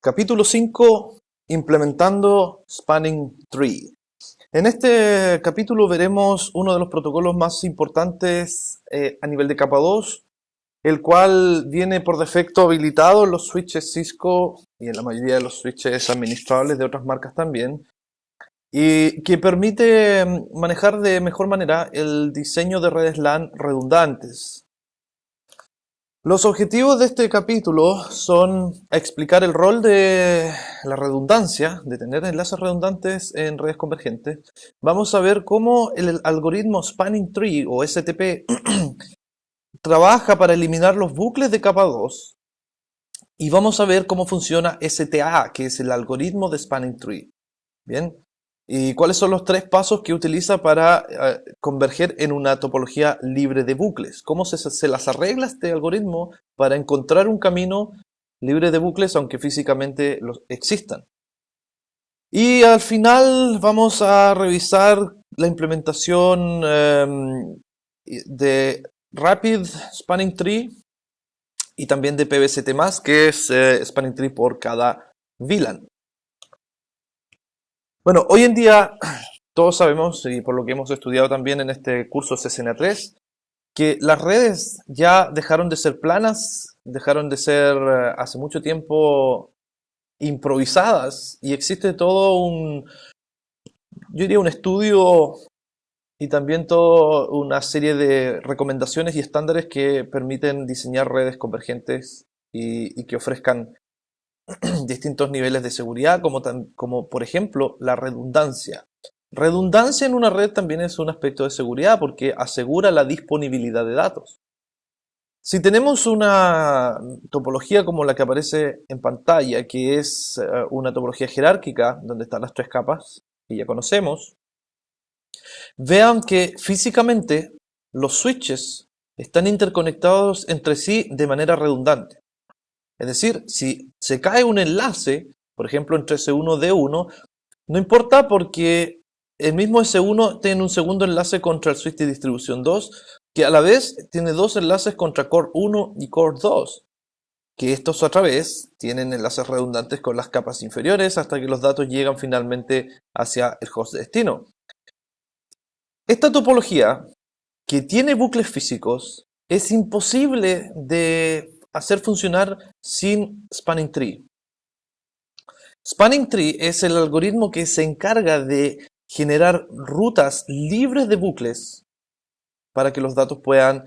Capítulo 5, implementando Spanning Tree. En este capítulo veremos uno de los protocolos más importantes a nivel de capa 2, el cual viene por defecto habilitado en los switches Cisco y en la mayoría de los switches administrables de otras marcas también, y que permite manejar de mejor manera el diseño de redes LAN redundantes. Los objetivos de este capítulo son explicar el rol de la redundancia, de tener enlaces redundantes en redes convergentes. Vamos a ver cómo el algoritmo Spanning Tree o STP trabaja para eliminar los bucles de capa 2. Y vamos a ver cómo funciona STA, que es el algoritmo de Spanning Tree. Bien. ¿Y cuáles son los tres pasos que utiliza para converger en una topología libre de bucles? ¿Cómo se las arregla este algoritmo para encontrar un camino libre de bucles aunque físicamente los existan? Y al final vamos a revisar la implementación de Rapid Spanning Tree y también de PBCT+, que es Spanning Tree por cada VLAN. Bueno, hoy en día todos sabemos, y por lo que hemos estudiado también en este curso CCNA3, que las redes ya dejaron de ser planas, dejaron de ser hace mucho tiempo improvisadas, y existe todo yo diría un estudio y también toda una serie de recomendaciones y estándares que permiten diseñar redes convergentes y que ofrezcan distintos niveles de seguridad, como por ejemplo la redundancia. Redundancia en una red también es un aspecto de seguridad porque asegura la disponibilidad de datos. Si tenemos una topología como la que aparece en pantalla, que es una topología jerárquica, donde están las tres capas que ya conocemos, vean que físicamente los switches están interconectados entre sí de manera redundante. Es decir, si se cae un enlace, por ejemplo entre S1 y D1, no importa porque el mismo S1 tiene un segundo enlace contra el switch de distribución 2, que a la vez tiene dos enlaces contra Core 1 y Core 2, que estos otra vez tienen enlaces redundantes con las capas inferiores hasta que los datos llegan finalmente hacia el host de destino. Esta topología, que tiene bucles físicos, es imposible de hacer funcionar sin Spanning Tree. Spanning Tree es el algoritmo que se encarga de generar rutas libres de bucles para que los datos puedan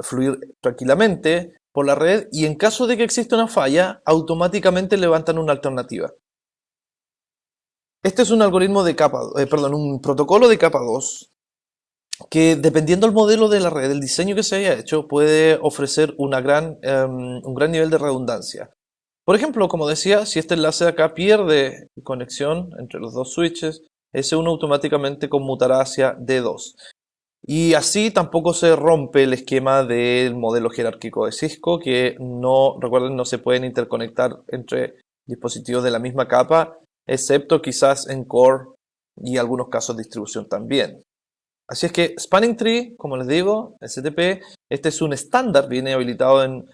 fluir tranquilamente por la red y en caso de que exista una falla, automáticamente levantan una alternativa. Este es un algoritmo de un protocolo de capa 2 que dependiendo del modelo de la red, el diseño que se haya hecho, puede ofrecer un gran nivel de redundancia. Por ejemplo, como decía, si este enlace de acá pierde conexión entre los dos switches, S1 automáticamente conmutará hacia D2. Y así tampoco se rompe el esquema del modelo jerárquico de Cisco, que recuerden, no se pueden interconectar entre dispositivos de la misma capa, excepto quizás en Core y en algunos casos de distribución también. Así es que Spanning Tree, como les digo, STP, este es un estándar, viene habilitado en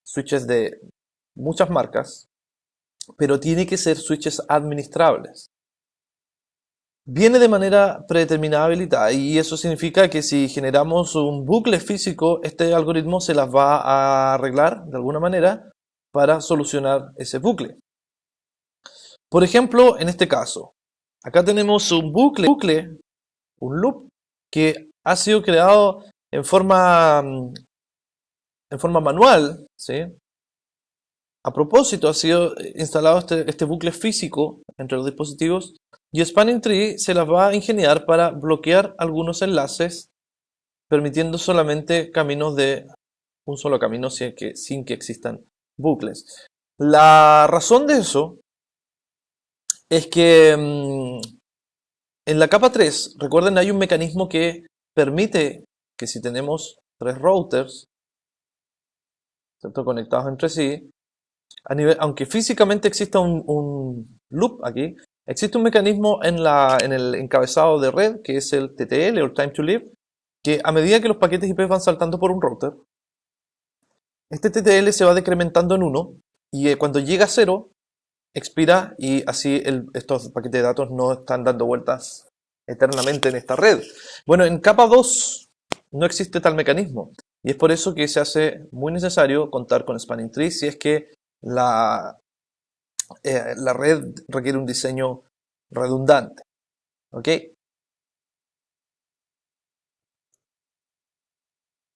switches de muchas marcas, pero tiene que ser switches administrables. Viene de manera predeterminada habilitada y eso significa que si generamos un bucle físico, este algoritmo se las va a arreglar de alguna manera para solucionar ese bucle. Por ejemplo, en este caso, acá tenemos un bucle, un loop, que ha sido creado en forma manual, ¿sí? A propósito, ha sido instalado este bucle físico entre los dispositivos y Spanning Tree se las va a ingeniar para bloquear algunos enlaces, permitiendo solamente caminos de un solo camino sin que existan bucles. La razón de eso es que en la capa 3, recuerden, hay un mecanismo que permite que si tenemos tres routers, ¿cierto?, conectados entre sí, aunque físicamente exista un loop aquí, existe un mecanismo en el encabezado de red, que es el TTL, o Time to Live, que a medida que los paquetes IP van saltando por un router, este TTL se va decrementando en 1, y cuando llega a 0, expira y así estos paquetes de datos no están dando vueltas eternamente en esta red. Bueno, en capa 2 no existe tal mecanismo y es por eso que se hace muy necesario contar con Spanning Tree si es que la red requiere un diseño redundante. ¿Ok?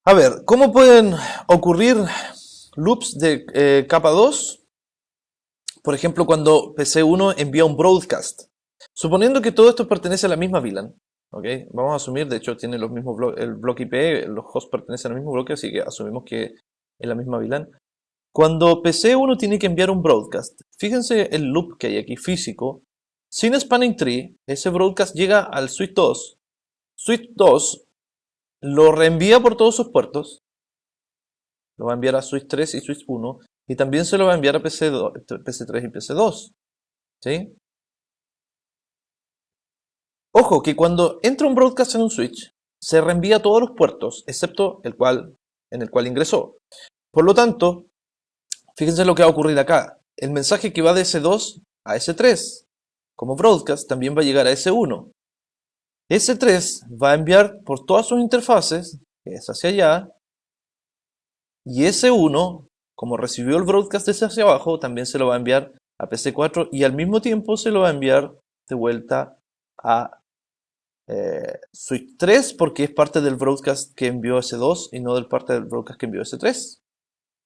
A ver, ¿cómo pueden ocurrir loops de capa 2? Por ejemplo, cuando PC1 envía un broadcast. Suponiendo que todo esto pertenece a la misma VLAN. ¿Ok? Vamos a asumir, de hecho, tiene los mismos el bloque IP, los hosts pertenecen al mismo bloque, así que asumimos que es la misma VLAN. Cuando PC1 tiene que enviar un broadcast, fíjense el loop que hay aquí físico. Sin spanning tree, ese broadcast llega al switch 2. Switch 2 lo reenvía por todos sus puertos. Lo va a enviar a switch 3 y switch 1. Y también se lo va a enviar a PC3 y PC2. ¿Sí? Ojo, que cuando entra un broadcast en un switch, se reenvía a todos los puertos, excepto en el cual ingresó. Por lo tanto, fíjense lo que va a ocurrir acá. El mensaje que va de S2 a S3 como broadcast también va a llegar a S1. S3 va a enviar por todas sus interfaces, que es hacia allá, y S1, como recibió el broadcast desde hacia abajo, también se lo va a enviar a PC4 y al mismo tiempo se lo va a enviar de vuelta a switch 3 porque es parte del broadcast que envió S2 y no del parte del broadcast que envió S3.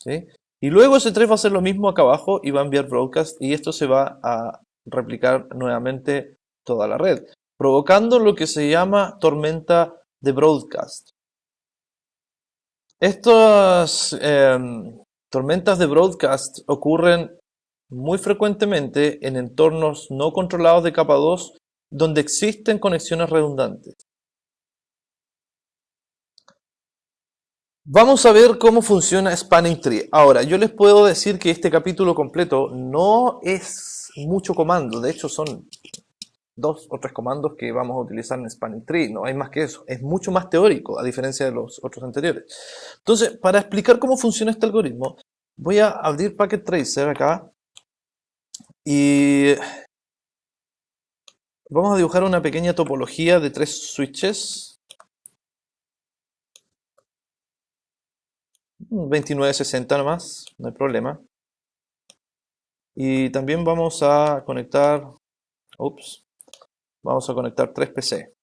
¿Sí? Y luego S3 va a hacer lo mismo acá abajo y va a enviar broadcast y esto se va a replicar nuevamente toda la red, provocando lo que se llama tormenta de broadcast. Estas tormentas de broadcast ocurren muy frecuentemente en entornos no controlados de capa 2 donde existen conexiones redundantes. Vamos a ver cómo funciona Spanning Tree. Ahora, yo les puedo decir que este capítulo completo no es mucho comando, de hecho son 2 o 3 comandos que vamos a utilizar en Spanning Tree, no hay más que eso, es mucho más teórico a diferencia de los otros anteriores. Entonces, para explicar cómo funciona este algoritmo, voy a abrir Packet Tracer acá y vamos a dibujar una pequeña topología de 3 switches. 2960 nomás, no hay problema. Y también vamos a conectar, vamos a conectar 3 PC.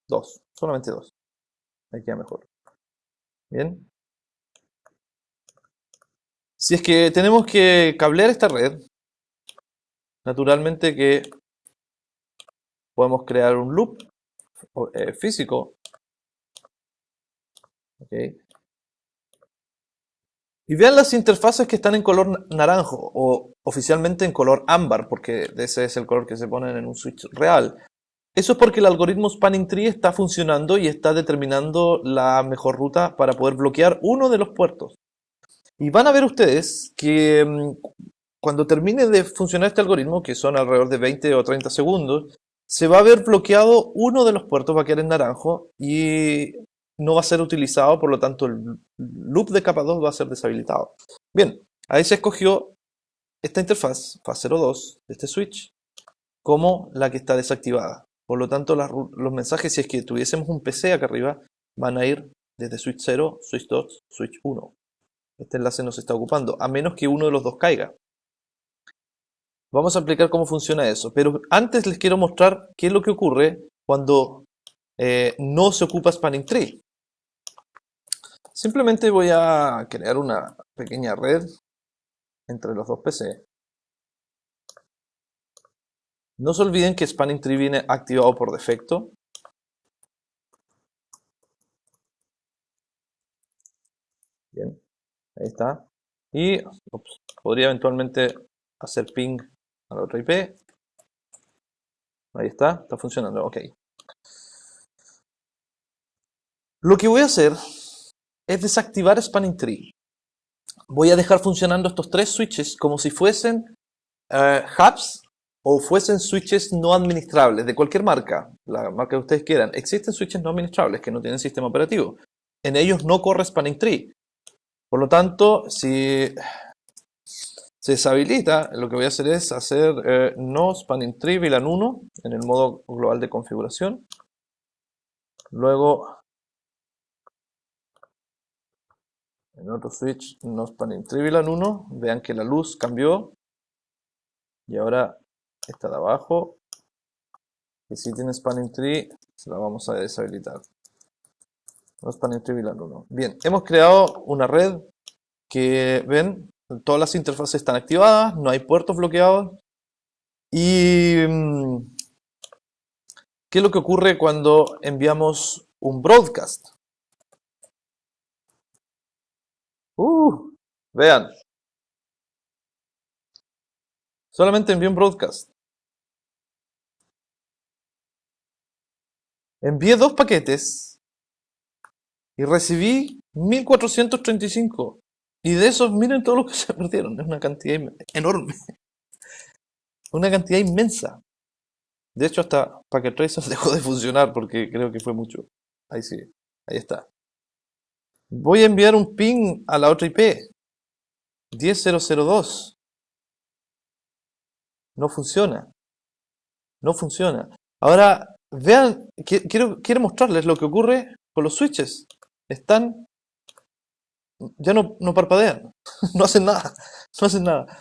2, solamente 2. Ahí queda mejor. Bien. Si es que tenemos que cablear esta red, naturalmente que podemos crear un loop físico. Okay. Y vean las interfaces que están en color naranjo o oficialmente en color ámbar, porque ese es el color que se pone en un switch real. Eso es porque el algoritmo Spanning Tree está funcionando y está determinando la mejor ruta para poder bloquear uno de los puertos. Y van a ver ustedes que cuando termine de funcionar este algoritmo, que son alrededor de 20 o 30 segundos, se va a ver bloqueado uno de los puertos, va a quedar en naranjo y no va a ser utilizado, por lo tanto el loop de capa 2 va a ser deshabilitado. Bien, ahí se escogió esta interfaz, fase 02 de este switch, como la que está desactivada. Por lo tanto, los mensajes, si es que tuviésemos un PC acá arriba, van a ir desde switch 0, switch 2, switch 1. Este enlace no se está ocupando, a menos que uno de los dos caiga. Vamos a explicar cómo funciona eso, pero antes les quiero mostrar qué es lo que ocurre cuando no se ocupa Spanning Tree. Simplemente voy a crear una pequeña red entre los dos PC. No se olviden que Spanning Tree viene activado por defecto. Bien, ahí está. Y podría eventualmente hacer ping a la otra IP. Ahí está funcionando, ok. Lo que voy a hacer es desactivar Spanning Tree. Voy a dejar funcionando estos 3 switches como si fuesen hubs o fuesen switches no administrables de cualquier marca, la marca que ustedes quieran. Existen switches no administrables que no tienen sistema operativo. En ellos no corre Spanning Tree. Por lo tanto, si se deshabilita, lo que voy a hacer es hacer no spanning tree VLAN 1 en el modo global de configuración. Luego, en otro switch, no spanning tree VLAN 1. Vean que la luz cambió. Y ahora esta de abajo, que sí tiene spanning tree, se la vamos a deshabilitar. No spanning tree VLAN 1. Bien, hemos creado una red que, ven, todas las interfaces están activadas, no hay puertos bloqueados. Y ¿qué es lo que ocurre cuando enviamos un broadcast? Vean, solamente envié un broadcast. Envié 2 paquetes y recibí 1435. Y de esos, miren todo lo que se perdieron. Es una cantidad enorme. Una cantidad inmensa. De hecho, hasta Packet Tracer dejó de funcionar porque creo que fue mucho. Ahí sí, ahí está. Voy a enviar un ping a la otra IP. 10.0.0.2. No funciona. No funciona. Ahora, vean, quiero mostrarles lo que ocurre con los switches. Están, ya no parpadean. No hacen nada. No hacen nada.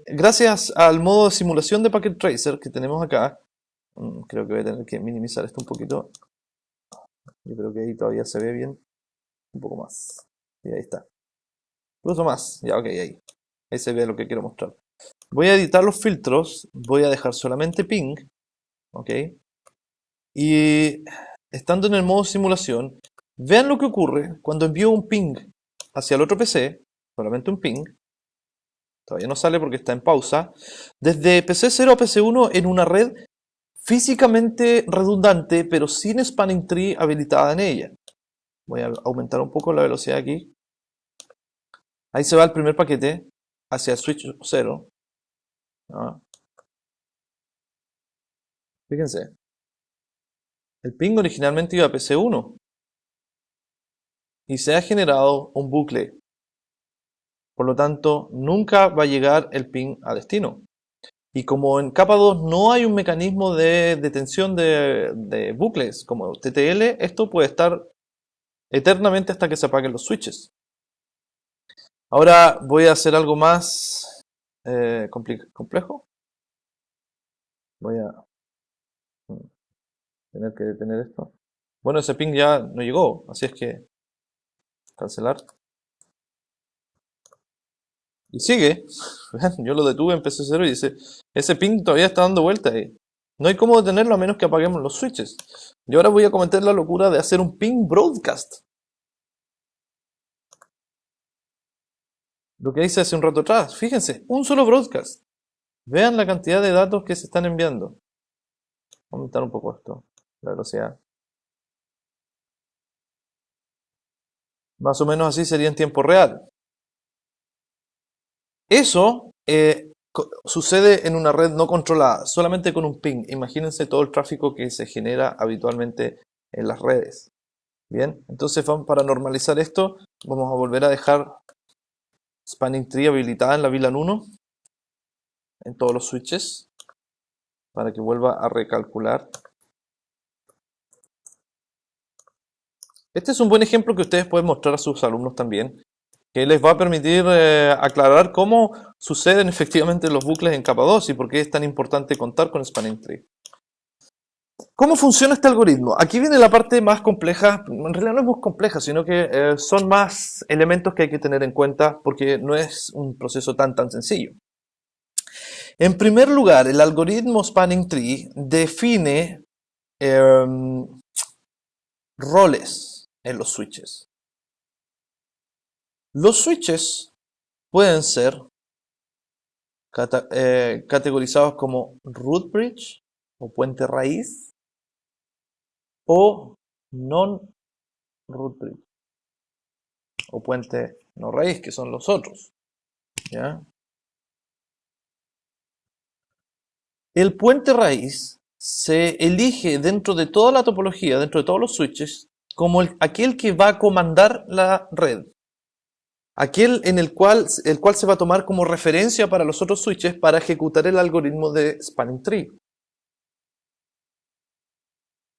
Gracias al modo de simulación de Packet Tracer que tenemos acá, creo que voy a tener que minimizar esto un poquito. Yo creo que ahí todavía se ve bien. Un poco más. Y ahí está. Incluso más. Ya, ok, ahí. Ahí se ve lo que quiero mostrar. Voy a editar los filtros. Voy a dejar solamente ping. Ok. Y estando en el modo simulación, vean lo que ocurre cuando envío un ping hacia el otro PC. Solamente un ping. Todavía no sale porque está en pausa. Desde PC 0 a PC 1 en una red físicamente redundante, pero sin spanning tree habilitada en ella. Voy a aumentar un poco la velocidad aquí. Ahí se va el primer paquete hacia el switch 0. Fíjense. El ping originalmente iba a PC 1 y se ha generado un bucle. Por lo tanto, nunca va a llegar el ping a destino. Y como en capa 2 no hay un mecanismo de detención de bucles como TTL, esto puede estar eternamente hasta que se apaguen los switches. Ahora voy a hacer algo más complejo. Voy a tener que detener esto. Bueno, ese ping ya no llegó, así es que cancelar. Y sigue. Yo lo detuve en PC 0 y dice, ese ping todavía está dando vueltas ahí. No hay cómo detenerlo a menos que apaguemos los switches. Y ahora voy a cometer la locura de hacer un ping broadcast. Lo que hice hace un rato atrás. Fíjense, un solo broadcast. Vean la cantidad de datos que se están enviando. Voy a aumentar un poco esto, la velocidad. Más o menos así sería en tiempo real. Eso sucede en una red no controlada, solamente con un ping. Imagínense todo el tráfico que se genera habitualmente en las redes. Bien, entonces para normalizar esto, vamos a volver a dejar spanning tree habilitada en la VLAN 1 en todos los switches para que vuelva a recalcular. Este es un buen ejemplo que ustedes pueden mostrar a sus alumnos también, que les va a permitir aclarar cómo suceden efectivamente los bucles en capa 2 y por qué es tan importante contar con spanning tree. ¿Cómo funciona este algoritmo? Aquí viene la parte más compleja. En realidad no es muy compleja, sino que son más elementos que hay que tener en cuenta porque no es un proceso tan sencillo. En primer lugar, el algoritmo spanning tree define roles en los switches. Los switches pueden ser categorizados como root bridge o puente raíz o non-root bridge o puente no raíz, que son los otros. ¿Ya? El puente raíz se elige dentro de toda la topología, dentro de todos los switches, como aquel que va a comandar la red. aquel el cual se va a tomar como referencia para los otros switches para ejecutar el algoritmo de Spanning Tree.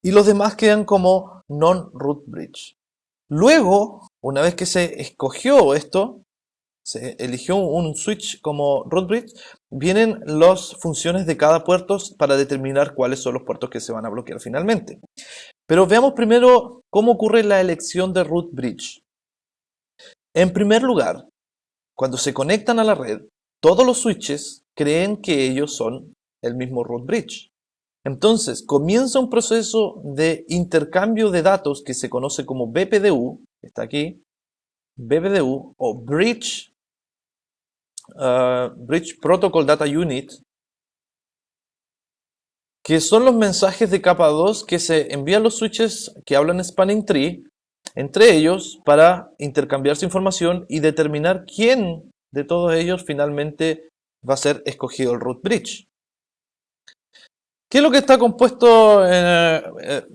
Y los demás quedan como non-root bridge. Luego, una vez que se escogió esto, se eligió un switch como root bridge, vienen las funciones de cada puerto para determinar cuáles son los puertos que se van a bloquear finalmente. Pero veamos primero cómo ocurre la elección de root bridge. En primer lugar, cuando se conectan a la red, todos los switches creen que ellos son el mismo root bridge. Entonces, comienza un proceso de intercambio de datos que se conoce como BPDU, está aquí, BPDU o Bridge Protocol Data Unit, que son los mensajes de capa 2 que se envían los switches que hablan Spanning Tree entre ellos para intercambiarse información y determinar quién de todos ellos finalmente va a ser escogido el root bridge. ¿Qué es lo que está compuesto?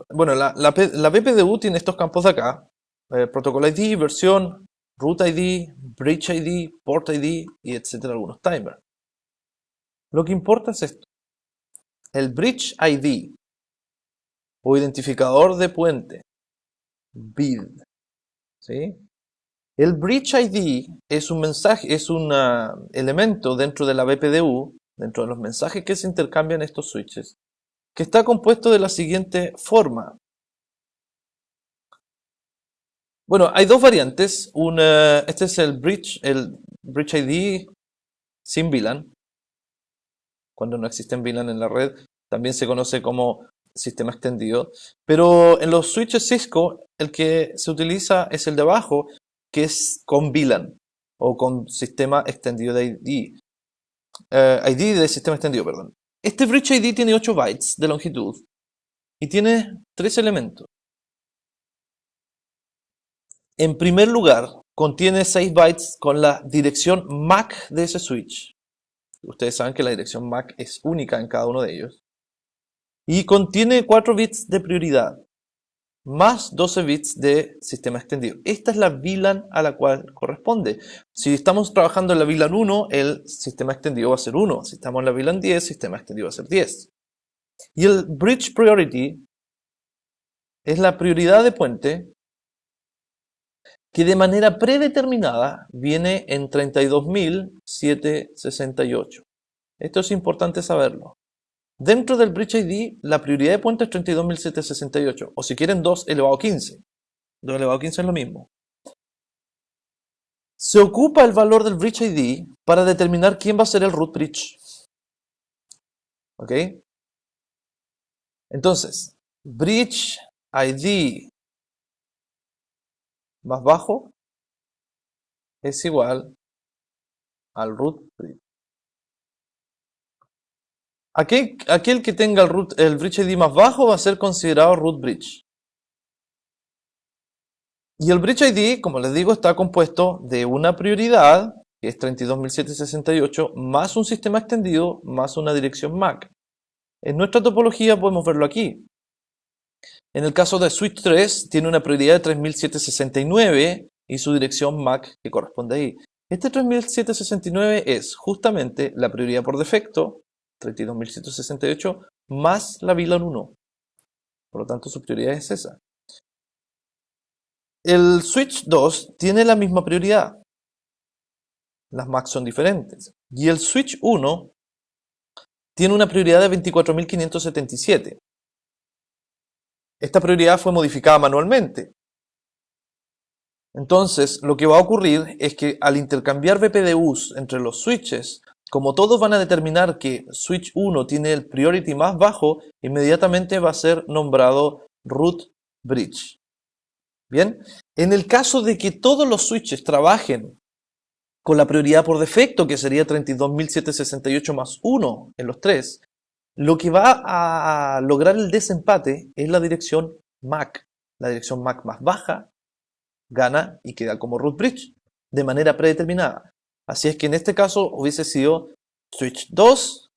Bueno, la BPDU tiene estos campos de acá: Protocol ID, versión, Root ID, Bridge ID, Port ID y etcétera, algunos timers. Lo que importa es esto: el Bridge ID o identificador de puente, BID. ¿Sí? El Bridge ID es un mensaje, es un elemento dentro de la BPDU, dentro de los mensajes que se intercambian estos switches, que está compuesto de la siguiente forma. Bueno, hay dos variantes. Este es el Bridge ID sin VLAN. Cuando no existen VLAN en la red, también se conoce como sistema extendido. Pero en los switches Cisco, el que se utiliza es el de abajo, que es con VLAN o con sistema extendido de ID. ID de sistema extendido, perdón. Este Bridge ID tiene 8 bytes de longitud y tiene 3 elementos. En primer lugar, contiene 6 bytes con la dirección MAC de ese switch. Ustedes saben que la dirección MAC es única en cada uno de ellos. Y contiene 4 bits de prioridad, más 12 bits de sistema extendido. Esta es la VLAN a la cual corresponde. Si estamos trabajando en la VLAN 1, el sistema extendido va a ser 1. Si estamos en la VLAN 10, el sistema extendido va a ser 10. Y el Bridge Priority es la prioridad de puente que de manera predeterminada viene en 32.768. Esto es importante saberlo. Dentro del Bridge ID, la prioridad de puente es 32.768, o si quieren 2 elevado a 15. 2 elevado a 15 es lo mismo. Se ocupa el valor del Bridge ID para determinar quién va a ser el root bridge. ¿Ok? Entonces, Bridge ID más bajo es igual al root bridge. Aquel que tenga el Bridge ID más bajo va a ser considerado root bridge. Y el Bridge ID, como les digo, está compuesto de una prioridad, que es 32.768, más un sistema extendido, más una dirección MAC. En nuestra topología podemos verlo aquí. En el caso de Switch 3, tiene una prioridad de 3.769 y su dirección MAC que corresponde ahí. Este 3.769 es justamente la prioridad por defecto, 32.168, más la VLAN 1. Por lo tanto, su prioridad es esa. El Switch 2 tiene la misma prioridad. Las MAC son diferentes. Y el Switch 1 tiene una prioridad de 24.577. Esta prioridad fue modificada manualmente. Entonces, lo que va a ocurrir es que al intercambiar BPDUs entre los switches, como todos van a determinar que Switch 1 tiene el priority más bajo, inmediatamente va a ser nombrado root bridge. Bien, en el caso de que todos los switches trabajen con la prioridad por defecto, que sería 32.768 más 1 en los tres, lo que va a lograr el desempate es la dirección MAC. La dirección MAC más baja gana y queda como root bridge de manera predeterminada. Así es que en este caso hubiese sido switch 2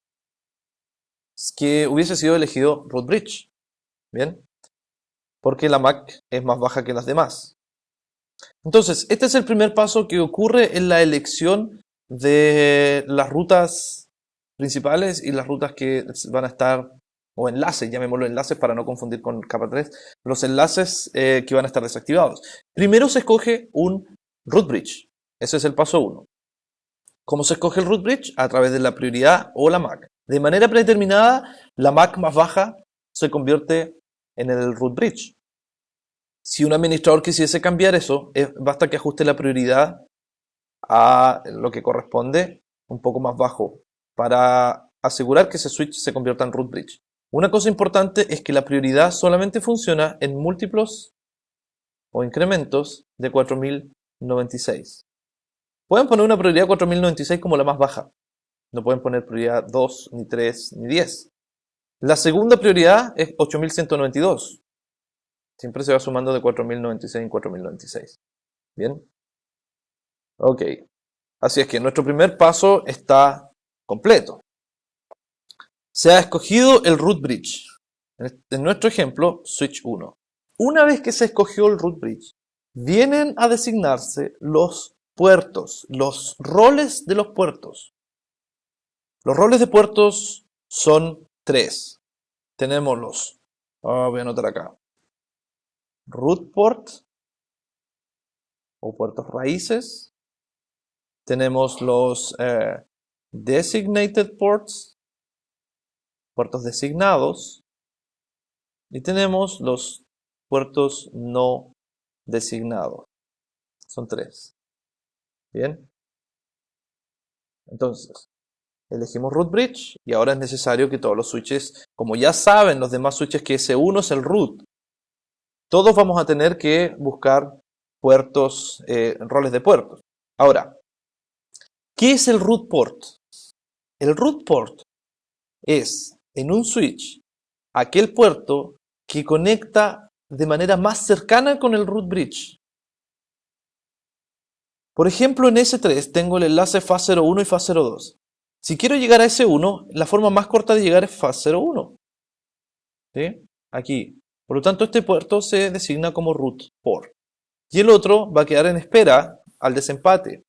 que hubiese sido elegido root bridge. Bien, porque la MAC es más baja que las demás. Entonces, este es el primer paso que ocurre en la elección de las rutas principales y las rutas que van a estar, o enlaces, llamémoslo enlaces para no confundir con capa 3, los enlaces que van a estar desactivados. Primero se escoge un root bridge. Ese es el paso 1. ¿Cómo se escoge el root bridge? A través de la prioridad o la MAC. De manera predeterminada, la MAC más baja se convierte en el root bridge. Si un administrador quisiese cambiar eso, basta que ajuste la prioridad a lo que corresponde un poco más bajo para asegurar que ese switch se convierta en root bridge. Una cosa importante es que la prioridad solamente funciona en múltiplos o incrementos de 4096. Pueden poner una prioridad 4096 como la más baja. No pueden poner prioridad 2, ni 3, ni 10. La segunda prioridad es 8192. Siempre se va sumando de 4096 en 4096. ¿Bien? Ok. Así es que nuestro primer paso está completo. Se ha escogido el root bridge. En nuestro ejemplo, switch 1. Una vez que se escogió el root bridge, vienen a designarse los puertos, los roles de los puertos. Los roles de puertos son 3. Tenemos los, voy a anotar acá, root port o puertos raíces. Tenemos los designated ports, puertos designados. Y tenemos los puertos no designados. Son 3. Bien. Entonces, elegimos root bridge y ahora es necesario que todos los switches, como ya saben los demás switches que ese 1 es el root, todos vamos a tener que buscar puertos, roles de puertos. Ahora, ¿qué es el root port? El root port es, en un switch, aquel puerto que conecta de manera más cercana con el root bridge. Por ejemplo, en S3 tengo el enlace FAS01 y FAS02. Si quiero llegar a S1, la forma más corta de llegar es FAS01. ¿Sí? Aquí. Por lo tanto, este puerto se designa como root port. Y el otro va a quedar en espera al desempate.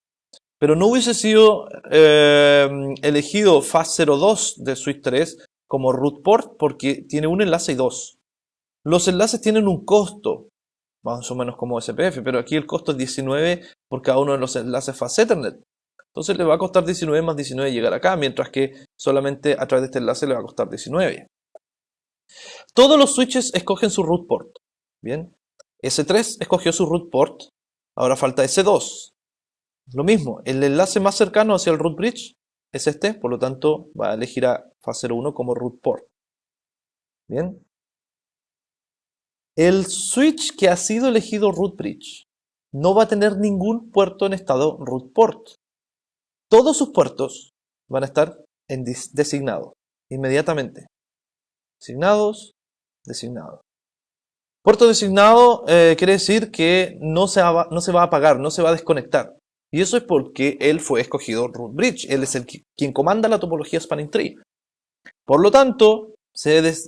Pero no hubiese sido elegido FAS02 de switch 3 como root port porque tiene un enlace y 2. Los enlaces tienen un costo, más o menos como SPF, pero aquí el costo es 19 por cada uno de los enlaces Fast Ethernet. Entonces le va a costar 19 más 19 llegar acá, mientras que solamente a través de este enlace le va a costar 19. Todos los switches escogen su root port. Bien, S3 escogió su root port, ahora falta S2. Lo mismo, el enlace más cercano hacia el root bridge es este, por lo tanto va a elegir a FAS01 como root port. Bien. El switch que ha sido elegido root bridge no va a tener ningún puerto en estado root port. Todos sus puertos van a estar designados inmediatamente. Designados, designados. Puerto designado quiere decir que no se va a apagar, no se va a desconectar. Y eso es porque él fue escogido root bridge. Él es quien comanda la topología spanning tree. Por lo tanto,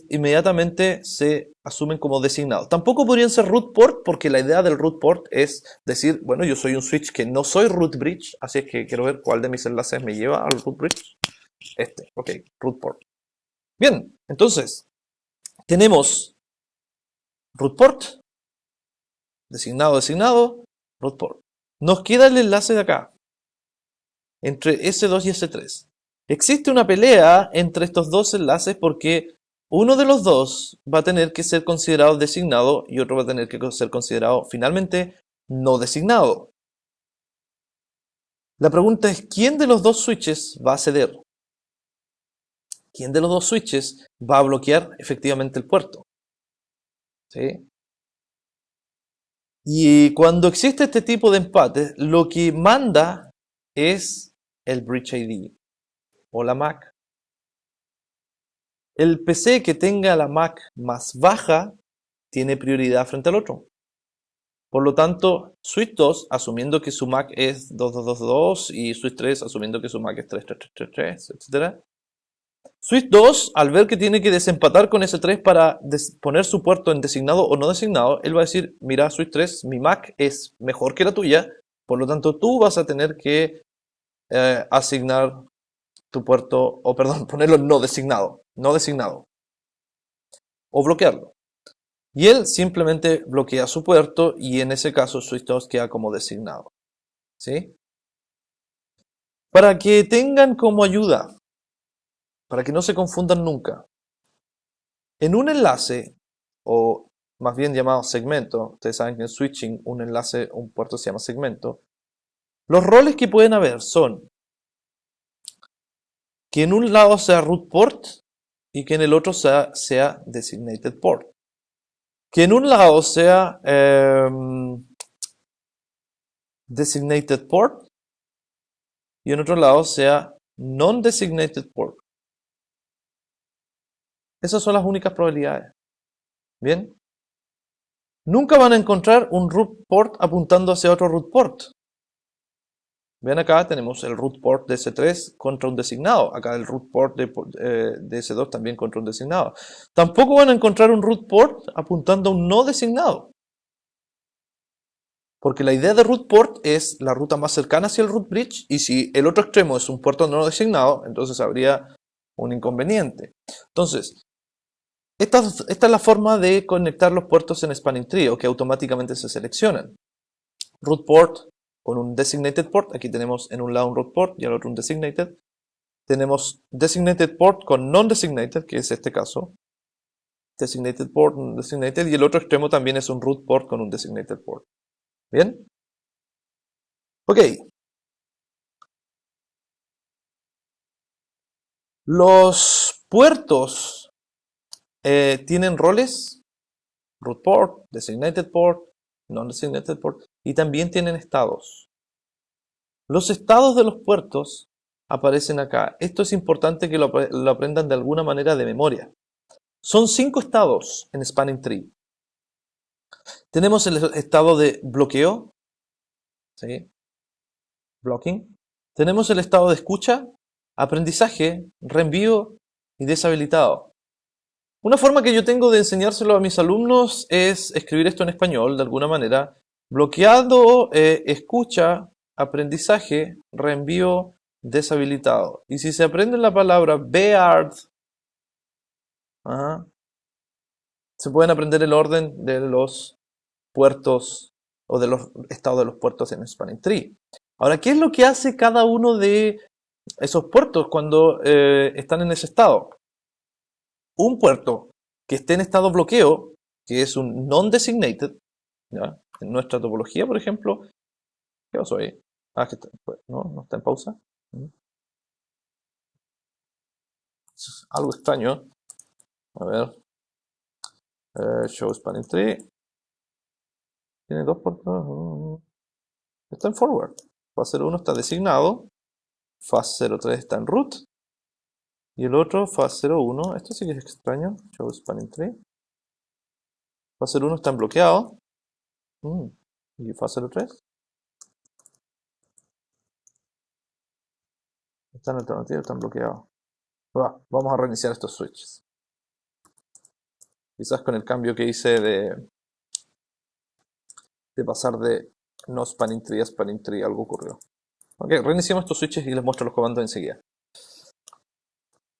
inmediatamente se asumen como designados. Tampoco podrían ser root port porque la idea del root port es decir, bueno, yo soy un switch que no soy root bridge, así es que quiero ver cuál de mis enlaces me lleva al root bridge. Ok, root port. Bien, entonces, tenemos root port, designado, designado, root port. Nos queda el enlace de acá, entre S2 y S3. Existe una pelea entre estos dos enlaces porque uno de los dos va a tener que ser considerado designado y otro va a tener que ser considerado finalmente no designado. La pregunta es, ¿quién de los dos switches va a ceder? ¿Quién de los dos switches va a bloquear efectivamente el puerto? ¿Sí? Y cuando existe este tipo de empate, lo que manda es el Bridge ID o la MAC. El PC que tenga la MAC más baja tiene prioridad frente al otro. Por lo tanto, switch 2, asumiendo que su MAC es 2222 y switch 3, asumiendo que su MAC es 3333, etc., Switch 2, al ver que tiene que desempatar con S3 para poner su puerto en designado o no designado, él va a decir, mira Switch 3, mi MAC es mejor que la tuya, por lo tanto tú vas a tener que asignar tu puerto, o perdón, ponerlo no designado, o bloquearlo. Y él simplemente bloquea su puerto y en ese caso Switch 2 queda como designado. ¿Sí? Para que tengan como ayuda, para que no se confundan nunca, en un enlace, o más bien llamado segmento, ustedes saben que en switching un enlace, un puerto se llama segmento, los roles que pueden haber son que en un lado sea root port y que en el otro sea designated port. Que en un lado sea designated port y en otro lado sea non-designated port. Esas son las únicas probabilidades. ¿Bien? Nunca van a encontrar un root port apuntando hacia otro root port. Ven acá, tenemos el root port de S3 contra un designado. Acá el root port de S2 también contra un designado. Tampoco van a encontrar un root port apuntando a un no designado. Porque la idea de root port es la ruta más cercana hacia el root bridge. Y si el otro extremo es un puerto no designado, entonces habría un inconveniente. Entonces, esta es la forma de conectar los puertos en Spanning Tree, o que automáticamente se seleccionan. Root port con un designated port, aquí tenemos en un lado un root port y al otro un designated. Tenemos designated port con non-designated, que es este caso. Designated port, designated, y el otro extremo también es un root port con un designated port. ¿Bien? Ok. Los puertos tienen roles, root port, designated port, non-designated port, y también tienen estados. Los estados de los puertos aparecen acá. Esto es importante que lo aprendan de alguna manera de memoria. Son 5 estados en Spanning Tree. Tenemos el estado de bloqueo, ¿sí? Blocking. Tenemos el estado de escucha, aprendizaje, reenvío y deshabilitado. Una forma que yo tengo de enseñárselo a mis alumnos es escribir esto en español de alguna manera. Bloqueado, escucha, aprendizaje, reenvío, deshabilitado. Y si se aprende la palabra beard, se pueden aprender el orden de los puertos o de los estados de los puertos en Spanning Tree. Ahora, ¿qué es lo que hace cada uno de esos puertos cuando están en ese estado? Un puerto que esté en estado bloqueo, que es un non-designated, ¿ya? En nuestra topología, por ejemplo, ¿qué pasó ahí? Ah, que no está en pausa. Algo extraño. A ver. Show Spanning Tree. Tiene 2 puertos. Está en forward. Fase 01 está designado. Fase 03 está en root. Y el otro, fase 01. Esto sí que es extraño. Show Spanning Tree. Fase 01 está en bloqueado. Y fase 03. Está en alternativa, están bloqueados. Vamos a reiniciar estos switches. Quizás con el cambio que hice de pasar de no Spanning Tree a Spanning Tree algo ocurrió. Ok, reiniciamos estos switches y les muestro los comandos enseguida.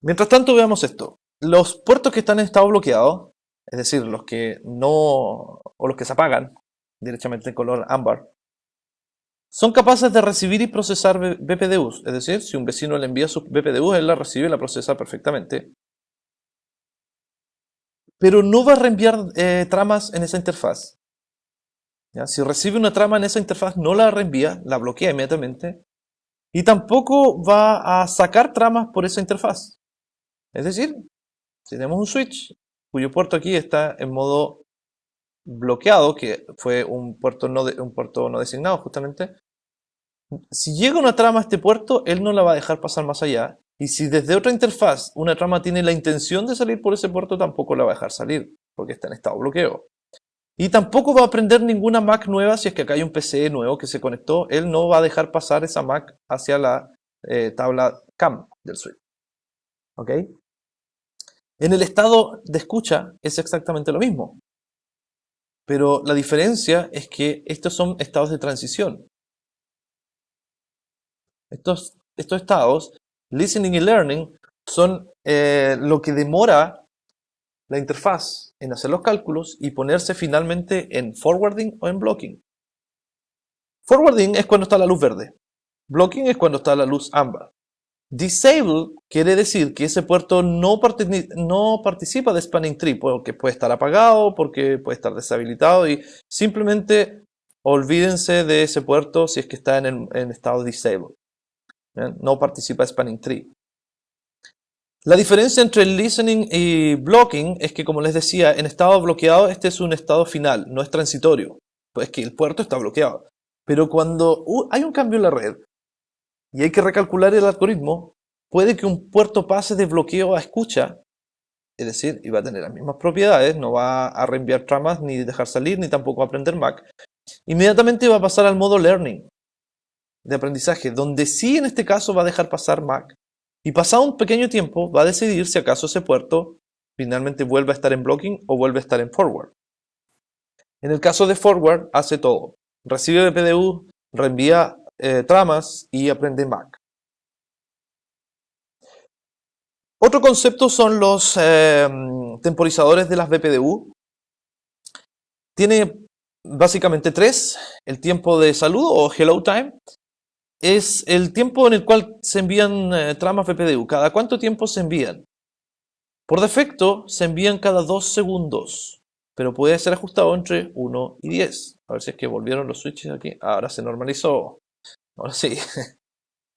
Mientras tanto veamos esto. Los puertos que están en estado bloqueado, es decir, los que no, o los que se apagan directamente en color ámbar, son capaces de recibir y procesar BPDUs. Es decir, si un vecino le envía sus BPDUs, él la recibe y la procesa perfectamente. Pero no va a reenviar tramas en esa interfaz. ¿Ya? Si recibe una trama en esa interfaz, no la reenvía, la bloquea inmediatamente. Y tampoco va a sacar tramas por esa interfaz. Es decir, si tenemos un switch cuyo puerto aquí está en modo bloqueado, que fue un puerto no designado justamente, si llega una trama a este puerto, él no la va a dejar pasar más allá. Y si desde otra interfaz una trama tiene la intención de salir por ese puerto, tampoco la va a dejar salir, porque está en estado bloqueo. Y tampoco va a prender ninguna MAC nueva si es que acá hay un PC nuevo que se conectó. Él no va a dejar pasar esa MAC hacia la tabla CAM del switch. ¿Ok? En el estado de escucha es exactamente lo mismo, pero la diferencia es que estos son estados de transición. Estos estados, listening y learning, son lo que demora la interfaz en hacer los cálculos y ponerse finalmente en forwarding o en blocking. Forwarding es cuando está la luz verde. Blocking es cuando está la luz ámbar. Disable quiere decir que ese puerto no participa de spanning tree, porque puede estar apagado, porque puede estar deshabilitado y simplemente olvídense de ese puerto si es que está en estado disable. ¿Bien? No participa de spanning tree. La diferencia entre el listening y blocking es que, como les decía, en estado bloqueado este es un estado final, no es transitorio. Pues que el puerto está bloqueado. Pero cuando hay un cambio en la red y hay que recalcular el algoritmo, puede que un puerto pase de bloqueo a escucha, es decir, y va a tener las mismas propiedades, no va a reenviar tramas, ni dejar salir, ni tampoco aprender MAC. Inmediatamente va a pasar al modo learning, de aprendizaje, donde sí en este caso va a dejar pasar MAC, y pasado un pequeño tiempo va a decidir si acaso ese puerto finalmente vuelve a estar en blocking o vuelve a estar en forward. En el caso de forward hace todo. Recibe BPDU, reenvía tramas y aprende MAC. Otro concepto son los temporizadores de las BPDU. Tiene básicamente tres. El tiempo de saludo o hello time es el tiempo en el cual se envían tramas BPDU. ¿Cada cuánto tiempo se envían? Por defecto se envían cada 2 segundos, pero puede ser ajustado entre 1 y 10. A ver si es que volvieron los switches aquí. Ahora se normalizó. Ahora sí.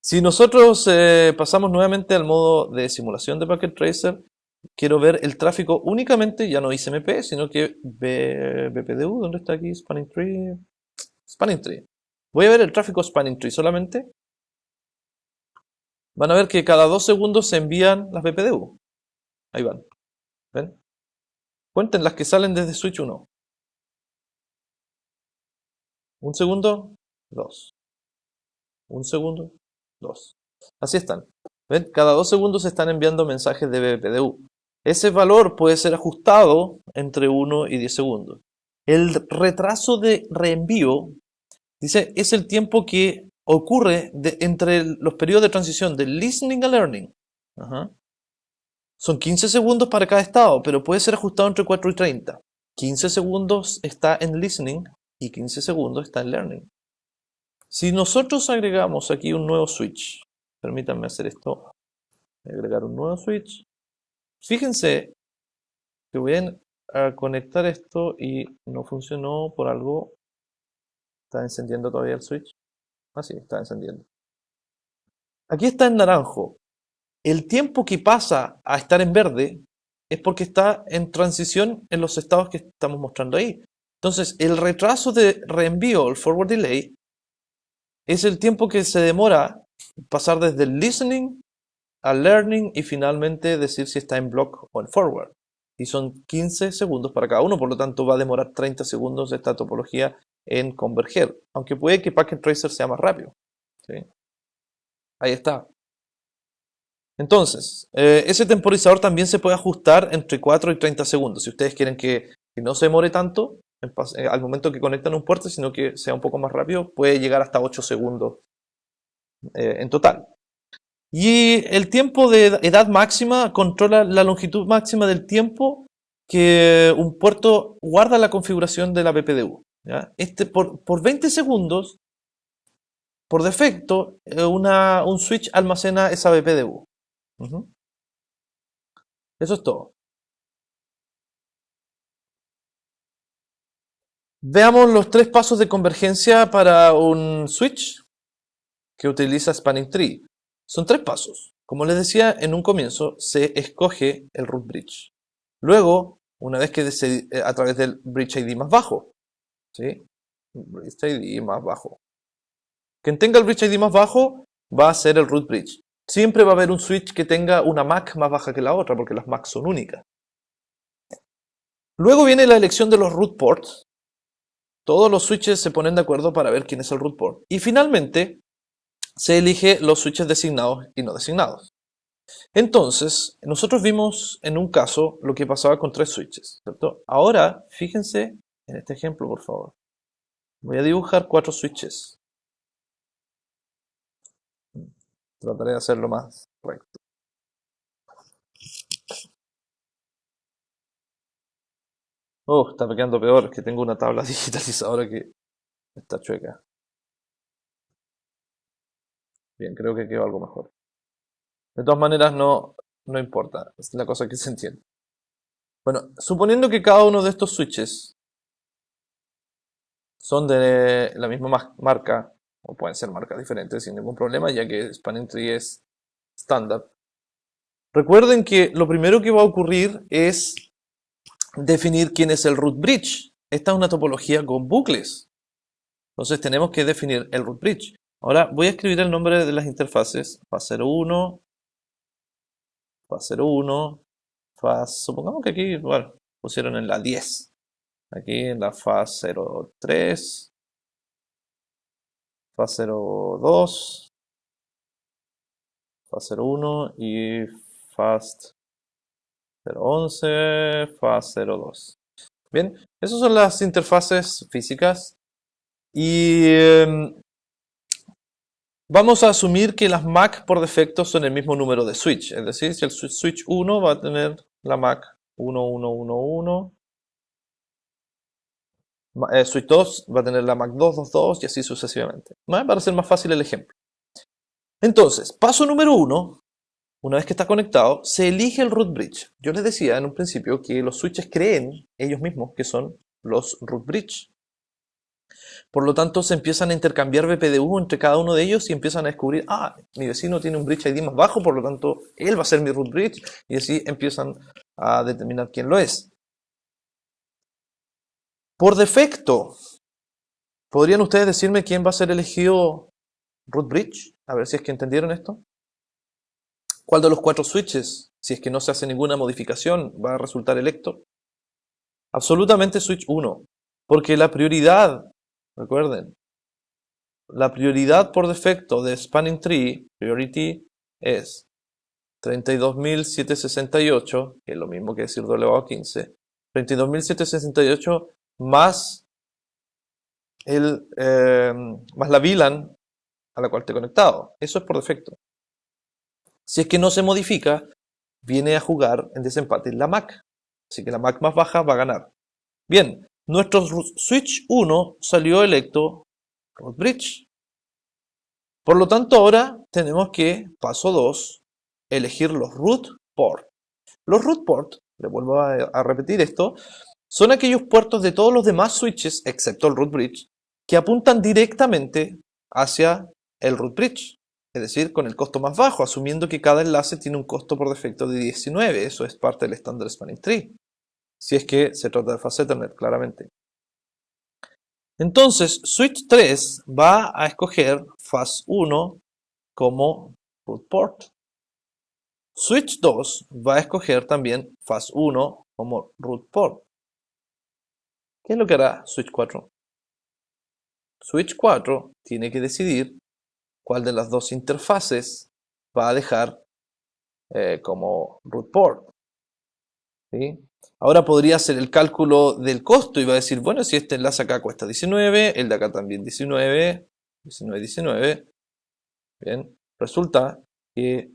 Si nosotros pasamos nuevamente al modo de simulación de Packet Tracer, quiero ver el tráfico únicamente, ya no ICMP, sino que BPDU. ¿Dónde está aquí? Spanning Tree. Spanning Tree. Voy a ver el tráfico Spanning Tree solamente. Van a ver que cada 2 segundos se envían las BPDU. Ahí van. ¿Ven? Cuenten las que salen desde switch 1. 1 segundo, 2. 1 segundo, 2. Así están. ¿Ven? Cada 2 segundos se están enviando mensajes de BPDU. Ese valor puede ser ajustado entre 1 y 10 segundos. El retraso de reenvío, dice, es el tiempo que ocurre entre los periodos de transición de listening a learning. Ajá. Son 15 segundos para cada estado, pero puede ser ajustado entre 4 y 30. 15 segundos está en listening y 15 segundos está en learning. Si nosotros agregamos aquí un nuevo switch, permítanme hacer esto, agregar un nuevo switch. Fíjense que voy a conectar esto y no funcionó por algo. ¿Está encendiendo todavía el switch? Ah, sí, está encendiendo. Aquí está en naranjo. El tiempo que pasa a estar en verde es porque está en transición en los estados que estamos mostrando ahí. Entonces, el retraso de reenvío, el forward delay, es el tiempo que se demora pasar desde el listening al learning y finalmente decir si está en block o en forward. Y son 15 segundos para cada uno, por lo tanto va a demorar 30 segundos esta topología en converger, aunque puede que Packet Tracer sea más rápido. ¿Sí? Ahí está. Entonces, ese temporizador también se puede ajustar entre 4 y 30 segundos. Si ustedes quieren que no se demore tanto al momento que conectan un puerto, sino que sea un poco más rápido, puede llegar hasta 8 segundos en total. Y el tiempo de edad máxima controla la longitud máxima del tiempo que un puerto guarda la configuración de la BPDU. ¿Ya? Por 20 segundos, por defecto, un switch almacena esa BPDU. Eso es todo. Veamos los 3 pasos de convergencia para un switch que utiliza Spanning Tree. Son 3 pasos. Como les decía en un comienzo, se escoge el root bridge. Luego, una vez que a través del bridge ID más bajo, ¿sí? Bridge ID más bajo. Quien tenga el bridge ID más bajo va a ser el root bridge. Siempre va a haber un switch que tenga una MAC más baja que la otra, porque las MAC son únicas. Luego viene la elección de los root ports. Todos los switches se ponen de acuerdo para ver quién es el root port. Y finalmente, se elige los switches designados y no designados. Entonces, nosotros vimos en un caso lo que pasaba con 3 switches, ¿cierto? Ahora, fíjense en este ejemplo, por favor. Voy a dibujar 4 switches. Trataré de hacerlo más recto. Oh, está quedando peor, que tengo una tabla digitalizadora que está chueca. Bien, creo que quedó algo mejor. De todas maneras, no importa, es la cosa que se entiende. Bueno, suponiendo que cada uno de estos switches son de la misma marca, o pueden ser marcas diferentes sin ningún problema, ya que Spanning Tree es estándar. Recuerden que lo primero que va a ocurrir es definir quién es el root bridge. Esta es una topología con bucles. Entonces tenemos que definir el root bridge. Ahora voy a escribir el nombre de las interfaces. Faz01, Faz01, supongamos que aquí, bueno, pusieron en la 10. Aquí en la Faz03, Faz02, Faz01 y Faz011, Faz02. Bien, esas son las interfaces físicas y vamos a asumir que las MAC por defecto son el mismo número de switch, es decir, si el switch 1 va a tener la MAC 1111, switch 2 va a tener la MAC 222 y así sucesivamente. ¿No? Para hacer más fácil el ejemplo. Entonces, paso número 1, una vez que está conectado, se elige el root bridge. Yo les decía en un principio que los switches creen ellos mismos que son los root bridge. Por lo tanto, se empiezan a intercambiar BPDU entre cada uno de ellos y empiezan a descubrir, mi vecino tiene un bridge ID más bajo, por lo tanto, él va a ser mi root bridge, y así empiezan a determinar quién lo es. Por defecto, ¿podrían ustedes decirme quién va a ser elegido root bridge? A ver si es que entendieron esto. ¿Cuál de los 4 switches, si es que no se hace ninguna modificación, va a resultar electo? Absolutamente switch 1, porque la prioridad, recuerden, la prioridad por defecto de Spanning Tree, priority, es 32.768, que es lo mismo que decir W elevado a 15, 32.768 más, más la VLAN a la cual esté conectado. Eso es por defecto. Si es que no se modifica, viene a jugar en desempate la MAC. Así que la MAC más baja va a ganar. Bien, nuestro switch 1 salió electo root bridge. Por lo tanto, ahora tenemos que, paso 2, elegir los root port. Los root port, le vuelvo a repetir esto, son aquellos puertos de todos los demás switches, excepto el root bridge, que apuntan directamente hacia el root bridge. Es decir, con el costo más bajo, asumiendo que cada enlace tiene un costo por defecto de 19. Eso es parte del estándar Spanning Tree. Si es que se trata de fast Ethernet, claramente. Entonces, switch 3 va a escoger Faz1 como root port. Switch 2 va a escoger también Faz1 como root port. ¿Qué es lo que hará switch 4? Switch 4 tiene que decidir cuál de las dos interfaces va a dejar como root port. ¿Sí? Ahora podría hacer el cálculo del costo y va a decir, bueno, si este enlace acá cuesta 19, el de acá también 19, 19, 19. Bien, resulta que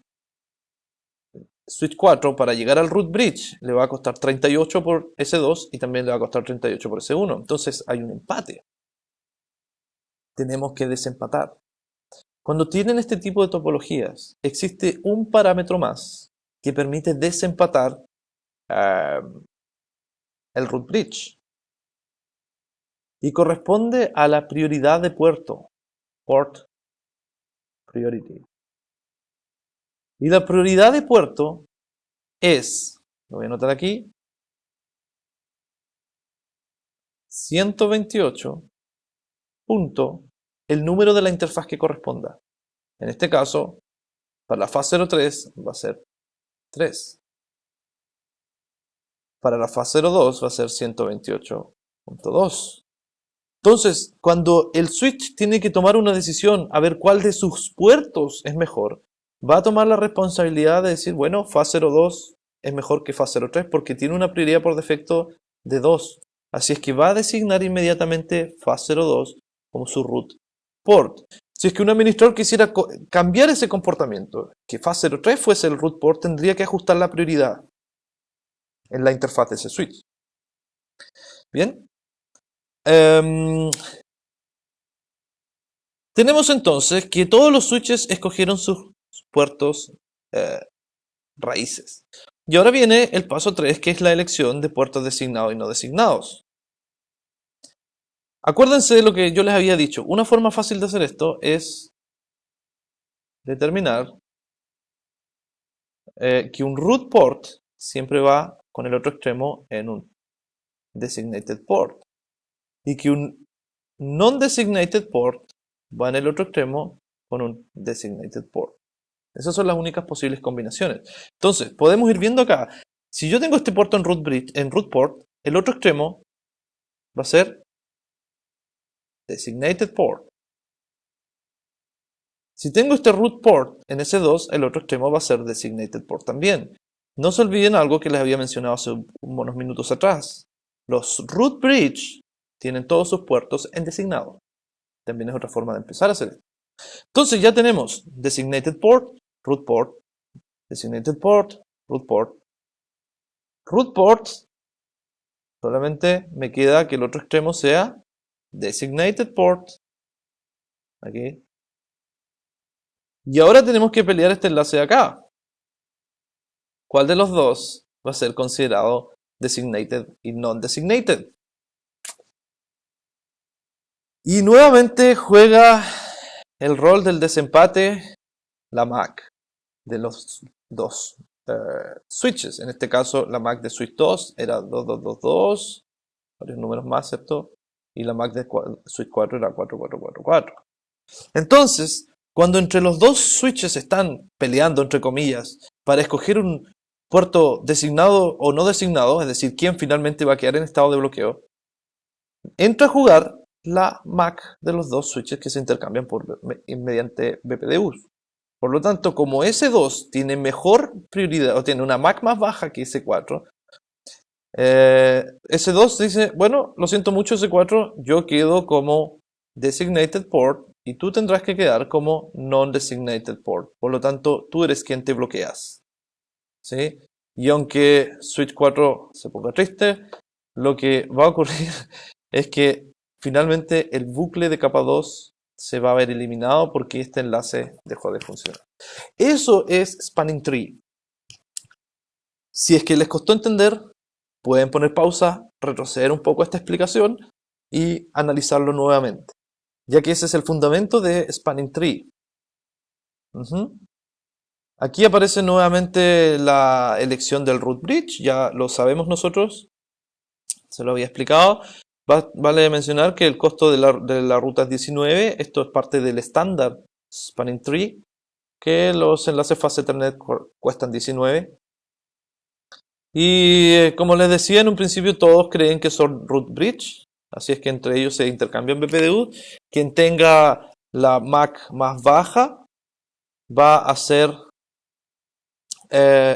switch 4 para llegar al root bridge le va a costar 38 por S2 y también le va a costar 38 por S1. Entonces hay un empate. Tenemos que desempatar. Cuando tienen este tipo de topologías, existe un parámetro más que permite desempatar el root bridge y corresponde a la prioridad de puerto, port priority. Y la prioridad de puerto es, lo voy a anotar aquí, 128 punto el número de la interfaz que corresponda. En este caso, para la Faz03 va a ser 3. Para la Faz02 va a ser 128.2. Entonces, cuando el switch tiene que tomar una decisión a ver cuál de sus puertos es mejor, va a tomar la responsabilidad de decir, bueno, FAT02 es mejor que FAT03 porque tiene una prioridad por defecto de 2. Así es que va a designar inmediatamente FAT02 como su root port. Si es que un administrador quisiera cambiar ese comportamiento, que FAT03 fuese el root port, tendría que ajustar la prioridad en la interfaz de ese switch. Bien. Tenemos entonces que todos los switches escogieron sus puertos raíces. Y ahora viene el paso 3, que es la elección de puertos designados y no designados. Acuérdense de lo que yo les había dicho. Una forma fácil de hacer esto es determinar que un root port siempre va con el otro extremo en un designated port y que un non-designated port va en el otro extremo con un designated port. Esas son las únicas posibles combinaciones. Entonces, podemos ir viendo acá. Si yo tengo este puerto en root bridge, en root port, el otro extremo va a ser designated port. Si tengo este root port en S2, el otro extremo va a ser designated port también. No se olviden algo que les había mencionado hace unos minutos atrás. Los root bridge tienen todos sus puertos en designado. También es otra forma de empezar a hacer esto. Entonces ya tenemos designated port, root port, designated port, root port. Root port, solamente me queda que el otro extremo sea designated port. Aquí. Y ahora tenemos que pelear este enlace de acá. ¿Cuál de los dos va a ser considerado designated y non-designated? Y nuevamente juega el rol del desempate la MAC de los dos switches. En este caso, la MAC de switch 2 era 2222, varios números más, ¿cierto? Y la MAC de switch 4 era 4444. Entonces, cuando entre los dos switches están peleando, entre comillas, para escoger un puerto designado o no designado, es decir, quién finalmente va a quedar en estado de bloqueo, entra a jugar la MAC de los dos switches que se intercambian mediante BPDUs. Por lo tanto, como S2 tiene mejor prioridad o tiene una MAC más baja que S4, S2 dice, bueno, lo siento mucho S4, yo quedo como designated port y tú tendrás que quedar como non-designated port. Por lo tanto, tú eres quien te bloqueas. ¿Sí? Y aunque switch 4 se ponga triste, lo que va a ocurrir es que finalmente el bucle de capa 2 se va a ver eliminado porque este enlace dejó de funcionar. Eso es spanning tree. Si es que les costó entender, pueden poner pausa, retroceder un poco esta explicación y analizarlo nuevamente, ya que ese es el fundamento de spanning tree. Aquí aparece nuevamente la elección del root bridge, ya lo sabemos nosotros, se lo había explicado. Vale mencionar que el costo de la ruta es 19, esto es parte del estándar spanning tree, que los enlaces fast Ethernet cuestan 19. Y como les decía en un principio, todos creen que son root bridge, así es que entre ellos se intercambian BPDU. Quien tenga la MAC más baja va a ser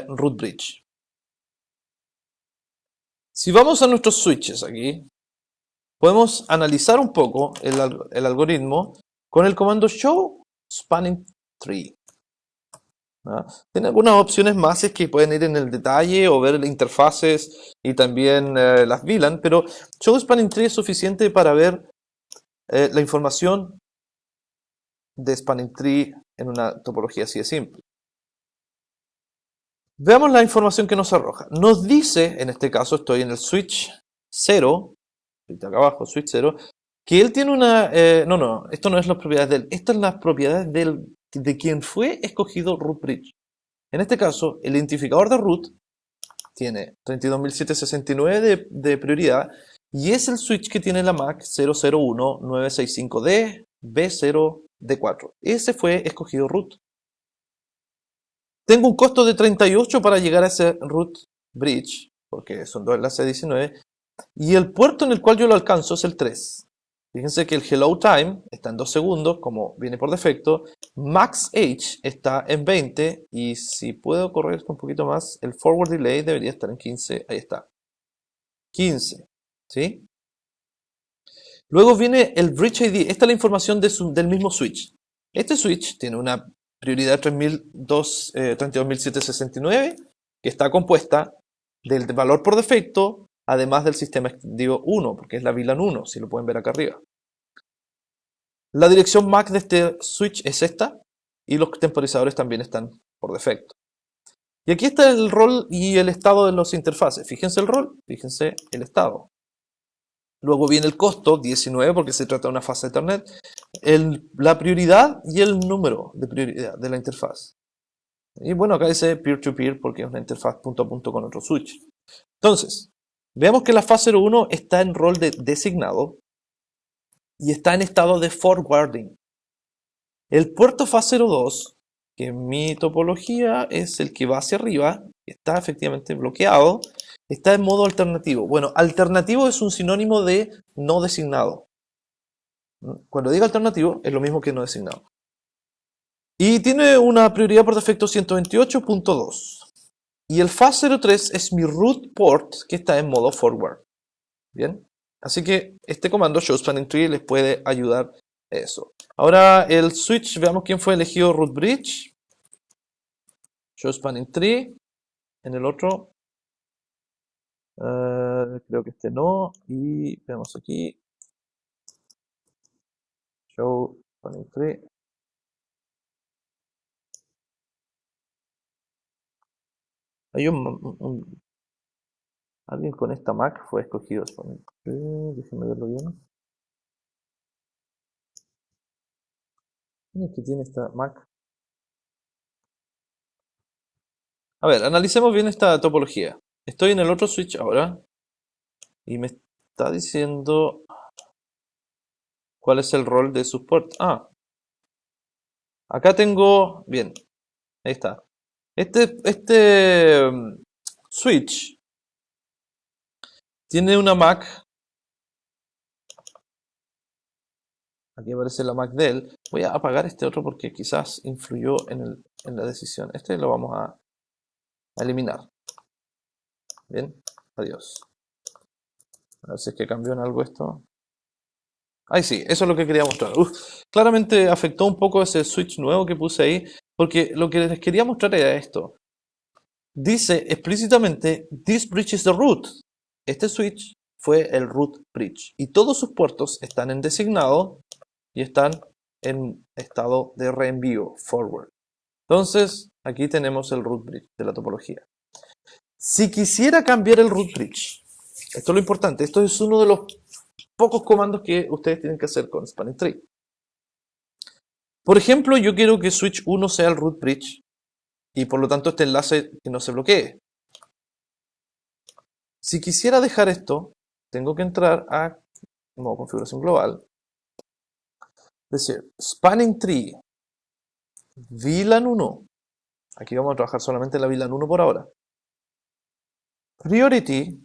root bridge. Si vamos a nuestros switches aquí, podemos analizar un poco el algoritmo con el comando show spanning tree. ¿Ah? Tiene algunas opciones más que pueden ir en el detalle o ver las interfaces y también las VLAN, pero show spanning tree es suficiente para ver la información de spanning tree en una topología así de simple. Veamos la información que nos arroja. Nos dice, en este caso estoy en el switch 0, acá abajo, switch 0, que él tiene una... no, esto no es las propiedades de él, estas son las propiedades de quien fue escogido root bridge. En este caso, el identificador de root tiene 32.769 de prioridad y es el switch que tiene la MAC 001965D B0D4. Ese fue escogido root. Tengo un costo de 38 para llegar a ese root bridge, porque son dos enlaces 19, y el puerto en el cual yo lo alcanzo es el 3. Fíjense que el hello time está en 2 segundos, como viene por defecto. Max age está en 20. Y si puedo correr esto un poquito más, el forward delay debería estar en 15. Ahí está. 15. ¿Sí? Luego viene el Bridge ID. Esta es la información del mismo switch. Este switch tiene una prioridad 32.769 que está compuesta del valor por defecto, además del sistema extendido 1, porque es la VLAN 1, si lo pueden ver acá arriba. La dirección MAC de este switch es esta, y los temporizadores también están por defecto. Y aquí está el rol y el estado de los interfaces. Fíjense el rol, fíjense el estado. Luego viene el costo, 19, porque se trata de una fase Ethernet, la prioridad y el número de prioridad de la interfaz. Y bueno, acá dice peer-to-peer porque es una interfaz punto a punto con otro switch. Entonces, veamos que la fase 01 está en rol de designado y está en estado de forwarding. El puerto fase 02, que en mi topología es el que va hacia arriba, está efectivamente bloqueado, está en modo alternativo. Bueno, alternativo es un sinónimo de no designado. Cuando digo alternativo, es lo mismo que no designado. Y tiene una prioridad por defecto 128.2. Y el FAT03 es mi root port que está en modo forward. Bien, así que este comando show spanning tree les puede ayudar a eso. Ahora el switch, veamos quién fue elegido root bridge. Show spanning tree. En el otro, creo que este no. Y veamos aquí. Show spanning tree. Hay alguien con esta Mac fue escogido spanning tree. Déjenme verlo bien. ¿Quién es que tiene esta Mac? A ver, analicemos bien esta topología. Estoy en el otro switch ahora y me está diciendo cuál es el rol de support. Acá tengo, bien, ahí está. Este switch tiene una MAC. Aquí aparece la MAC de él. Voy a apagar este otro porque quizás influyó en la decisión. Este lo vamos a eliminar. Bien, adiós. A ver si es que cambió en algo esto. Ahí sí, eso es lo que quería mostrar. Claramente afectó un poco ese switch nuevo que puse ahí, porque lo que les quería mostrar era esto. Dice explícitamente, this bridge is the root. Este switch fue el root bridge. Y todos sus puertos están en designado y están en estado de reenvío, forward. Entonces, aquí tenemos el root bridge de la topología. Si quisiera cambiar el root bridge, esto es lo importante, esto es uno de los pocos comandos que ustedes tienen que hacer con spanning tree. Por ejemplo, yo quiero que switch 1 sea el root bridge y por lo tanto este enlace que no se bloquee. Si quisiera dejar esto, tengo que entrar a modo configuración global. Es decir, spanning tree, VLAN 1. Aquí vamos a trabajar solamente en la VLAN 1 por ahora. Priority.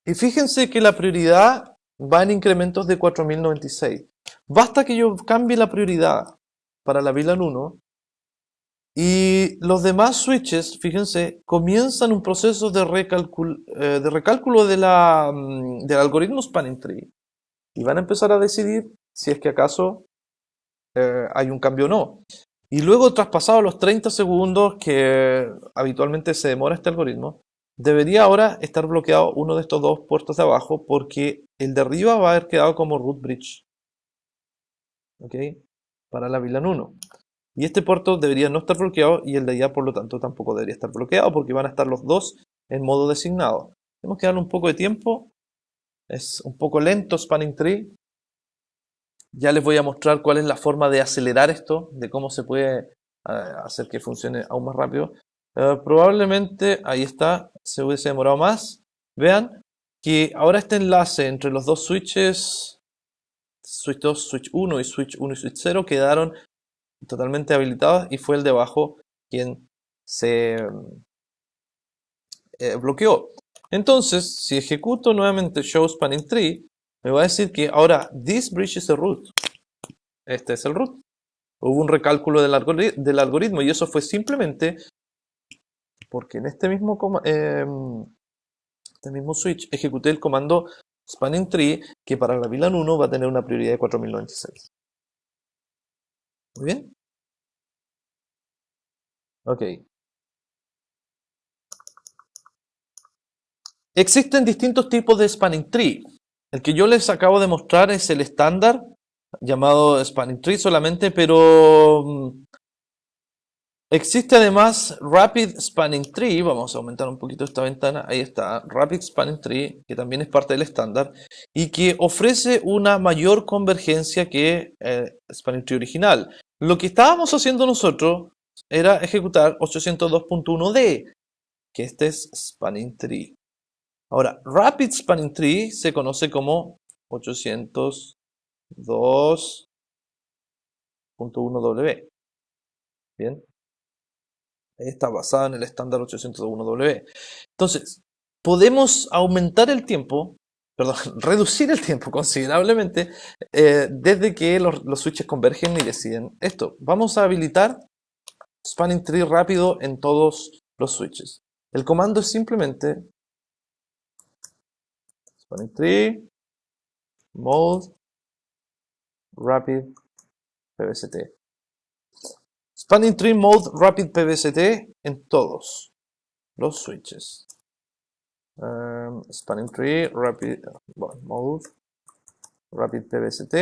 Y fíjense que la prioridad va en incrementos de 4096. Basta que yo cambie la prioridad para la VLAN 1 y los demás switches, fíjense, comienzan un proceso de recálculo del algoritmo spanning tree y van a empezar a decidir si es que acaso hay un cambio o no. Y luego, traspasados los 30 segundos que habitualmente se demora este algoritmo, debería ahora estar bloqueado uno de estos dos puertos de abajo porque el de arriba va a haber quedado como root bridge. ¿Ok? Para la VLAN 1. Y este puerto debería no estar bloqueado y el de allá por lo tanto tampoco debería estar bloqueado porque van a estar los dos en modo designado. Tenemos que darle un poco de tiempo. Es un poco lento Spanning Tree. Ya les voy a mostrar cuál es la forma de acelerar esto, de cómo se puede hacer que funcione aún más rápido. Probablemente, ahí está, se hubiese demorado más. Vean que ahora este enlace entre los dos switches, switch 2, switch 1 y switch 1 y switch 0 quedaron totalmente habilitados y fue el de abajo quien se bloqueó. Entonces, si ejecuto nuevamente show spanning tree, me va a decir que ahora this bridge is the root. Este es el root. Hubo un recálculo del algoritmo y eso fue simplemente porque en este mismo switch ejecuté el comando spanning tree que para la VLAN 1 va a tener una prioridad de 4096. Muy bien. Ok. Existen distintos tipos de spanning tree. El que yo les acabo de mostrar es el estándar, llamado spanning tree solamente, pero existe además Rapid Spanning Tree. Vamos a aumentar un poquito esta ventana. Ahí está, Rapid Spanning Tree, que también es parte del estándar y que ofrece una mayor convergencia que el Spanning Tree original. Lo que estábamos haciendo nosotros era ejecutar 802.1D, que este es Spanning Tree. Ahora, Rapid Spanning Tree se conoce como 802.1W. Bien. Está basada en el estándar 801W. Entonces, podemos aumentar el tiempo, perdón, reducir el tiempo considerablemente desde que los switches convergen y deciden esto. Vamos a habilitar Spanning Tree rápido en todos los switches. El comando es simplemente Spanning Tree Mode Rapid PVST. Spanning Tree Mode Rapid PVST en todos los switches. Spanning Tree Rapid Mode Rapid PVST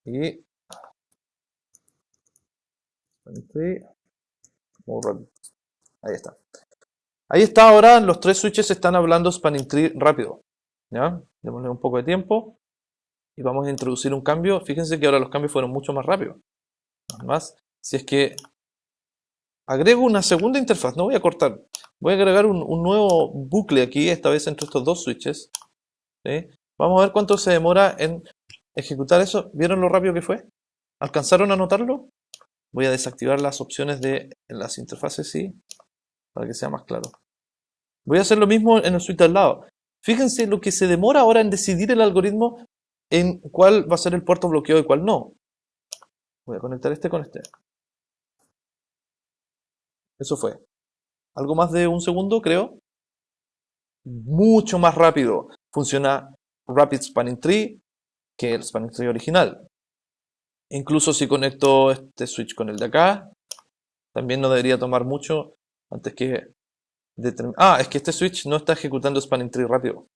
y Spanning Tree Mode Rapid. Ahí está. Ahí está ahora, los tres switches están hablando Spanning Tree rápido. ¿Ya? Démosle un poco de tiempo y vamos a introducir un cambio. Fíjense que ahora los cambios fueron mucho más rápidos. Además, si es que agrego una segunda interfaz, no voy a cortar, voy a agregar un nuevo bucle aquí, esta vez entre estos dos switches. ¿Sí? Vamos a ver cuánto se demora en ejecutar eso. ¿Vieron lo rápido que fue? ¿Alcanzaron a notarlo? Voy a desactivar las opciones de las interfaces, sí, para que sea más claro. Voy a hacer lo mismo en el switch al lado. Fíjense lo que se demora ahora en decidir el algoritmo en cuál va a ser el puerto bloqueado y cuál no. Voy a conectar este con este. Eso fue. Algo más de un segundo, creo. Mucho más rápido. Funciona Rapid Spanning Tree que el Spanning Tree original. Incluso si conecto este switch con el de acá, también no debería tomar mucho antes que determinar. Ah, es que este switch no está ejecutando Spanning Tree rápido.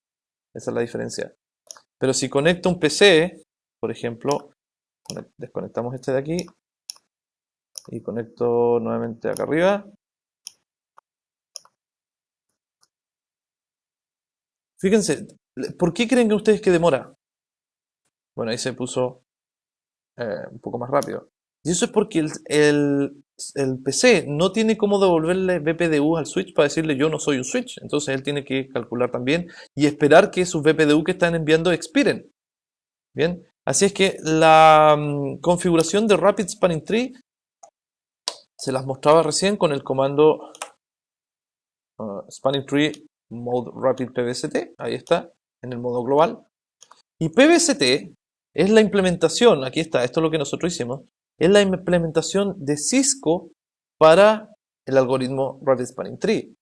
Esa es la diferencia. Pero si conecto un PC, por ejemplo, desconectamos este de aquí y conecto nuevamente acá arriba. Fíjense, ¿por qué creen que ustedes que demora? Bueno, ahí se puso un poco más rápido. Y eso es porque el PC no tiene cómo devolverle BPDU al switch para decirle yo no soy un switch. Entonces él tiene que calcular también y esperar que sus BPDU que están enviando expiren. Bien, así es que la configuración de Rapid Spanning Tree se las mostraba recién con el comando Spanning Tree Mode Rapid PVST. Ahí está, en el modo global. Y PVST es la implementación, aquí está, esto es lo que nosotros hicimos, es la implementación de Cisco para el algoritmo Rapid Spanning Tree.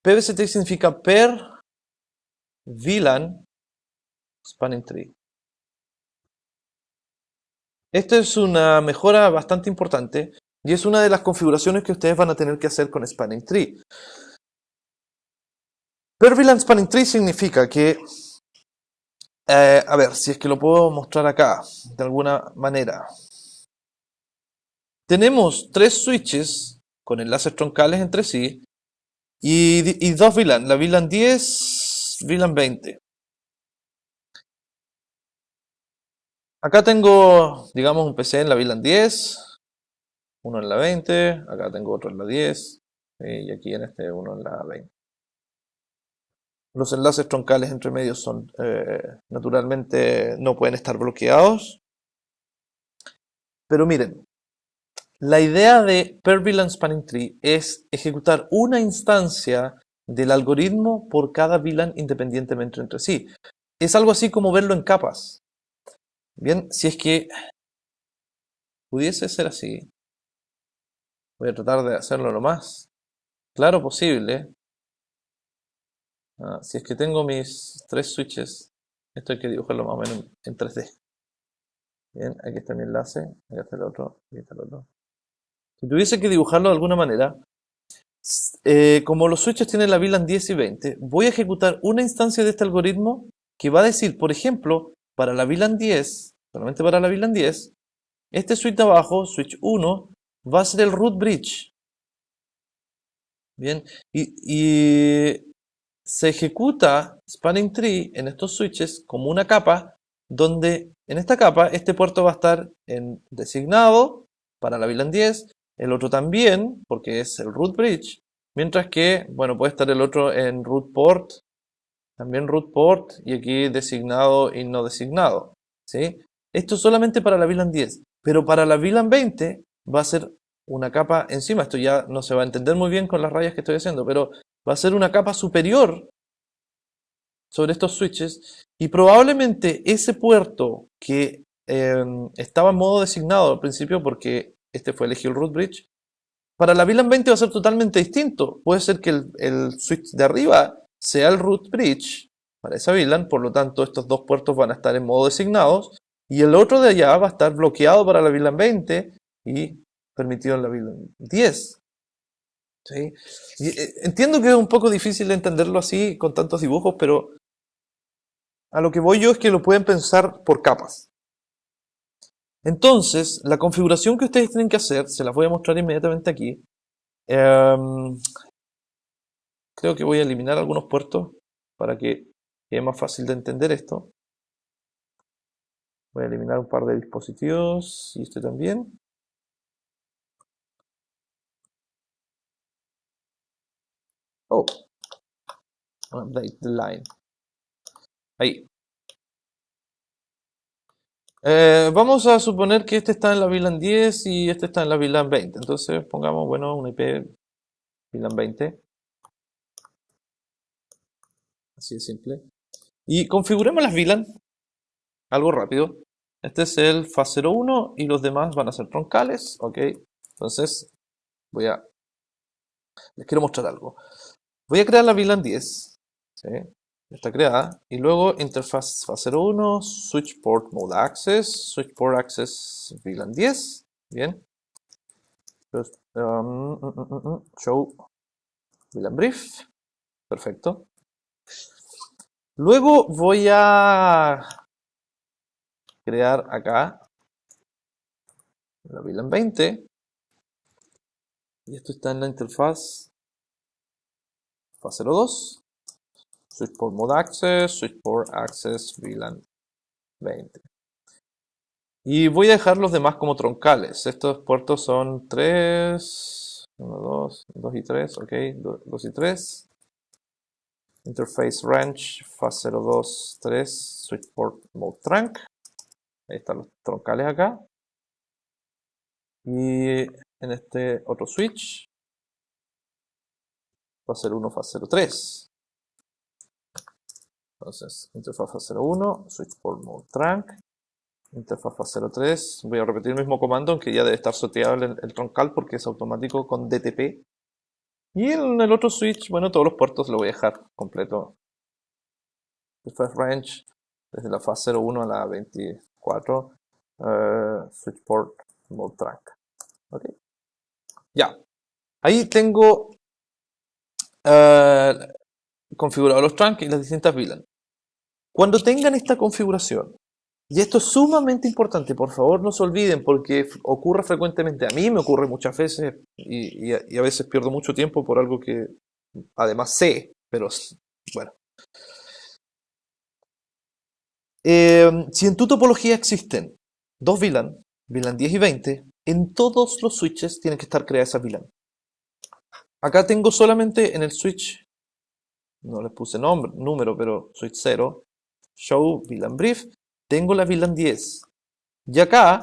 PVST significa Per VLAN Spanning Tree. Esta es una mejora bastante importante y es una de las configuraciones que ustedes van a tener que hacer con Spanning Tree. Per VLAN Spanning Tree significa que a ver, si es que lo puedo mostrar acá, de alguna manera. Tenemos tres switches con enlaces troncales entre sí y dos VLAN, la VLAN 10, VLAN 20. Acá tengo, digamos, un PC en la VLAN 10, uno en la 20, acá tengo otro en la 10 y aquí en este uno en la 20. Los enlaces troncales entre medios son, naturalmente, no pueden estar bloqueados. Pero miren, la idea de Per VLAN Spanning Tree es ejecutar una instancia del algoritmo por cada VLAN independientemente entre sí. es algo así como verlo en capas. Bien, si es que pudiese ser así, voy a tratar de hacerlo lo más claro posible. Si es que tengo mis tres switches, esto hay que dibujarlo más o menos en 3D. Bien, aquí está mi enlace, aquí está el otro, aquí está el otro. Si tuviese que dibujarlo de alguna manera, como los switches tienen la VLAN 10 y 20, voy a ejecutar una instancia de este algoritmo que va a decir, por ejemplo, para la VLAN 10, solamente para la VLAN 10, este switch de abajo, switch 1, va a ser el root bridge. Bien, y se ejecuta spanning tree en estos switches como una capa, donde en esta capa este puerto va a estar designado para la VLAN 10, el otro también, porque es el root bridge, mientras que, bueno, puede estar el otro en root port, también root port, y aquí designado y no designado, ¿sí? Esto solamente para la VLAN 10, pero para la VLAN 20 va a ser una capa encima. Esto ya no se va a entender muy bien con las rayas que estoy haciendo, pero va a ser una capa superior sobre estos switches, y probablemente ese puerto que estaba en modo designado al principio, porque este fue elegido el root bridge, para la VLAN 20 va a ser totalmente distinto. Puede ser que el switch de arriba sea el root bridge para esa VLAN, por lo tanto estos dos puertos van a estar en modo designados, y el otro de allá va a estar bloqueado para la VLAN 20 y permitido en la VLAN 10. ¿Sí? Entiendo que es un poco difícil de entenderlo así con tantos dibujos, pero a lo que voy yo es que lo pueden pensar por capas. Entonces, la configuración que ustedes tienen que hacer, se las voy a mostrar inmediatamente aquí. Creo que voy a eliminar algunos puertos para que quede más fácil de entender esto. Voy a eliminar un par de dispositivos y este también. Oh, update the line. Ahí. Vamos a suponer que este está en la VLAN 10 y este está en la VLAN 20. Entonces pongamos, bueno, una IP VLAN 20. Así de simple. Y configuremos las VLAN. Algo rápido. Este es el FAT01 y los demás van a ser troncales. Ok. Entonces, les quiero mostrar algo. Voy a crear la VLAN 10. ¿Sí? Está creada. Y luego interfaz FAT01, switch port mode access, switch port access VLAN 10. Bien. Entonces, show VLAN brief. Perfecto. Luego voy a crear acá la VLAN 20. Y esto está en la interfaz FAT02. Switch port mode access, switch port access VLAN 20. Y voy a dejar los demás como troncales. Estos puertos son 3, 1, 2, 2 y 3, ok, 2 y 3. Interface range FAT02, 3, switch port mode trunk. Ahí están los troncales acá. Y en este otro switch, FAT01, FAT03. Entonces, interfaz FAT01, switch port mode trunk. Interfaz FAT03. Voy a repetir el mismo comando, aunque ya debe estar seteado el troncal porque es automático con DTP. Y en el otro switch, bueno, todos los puertos lo voy a dejar completo. Interfaz range desde la fase 01 a la 24. Switch port mode track. Ok. Ya. Ahí tengo configurado los trunks y las distintas VLAN. Cuando tengan esta configuración, y esto es sumamente importante, por favor no se olviden porque ocurre frecuentemente, a mí me ocurre muchas veces y a veces pierdo mucho tiempo por algo que además sé, pero bueno. Si en tu topología existen dos VLAN, VLAN 10 y 20, en todos los switches tienen que estar creadas esas VLAN. Acá tengo solamente en el switch, no les puse número, pero switch 0, show VLAN brief, tengo la VLAN 10. Y acá,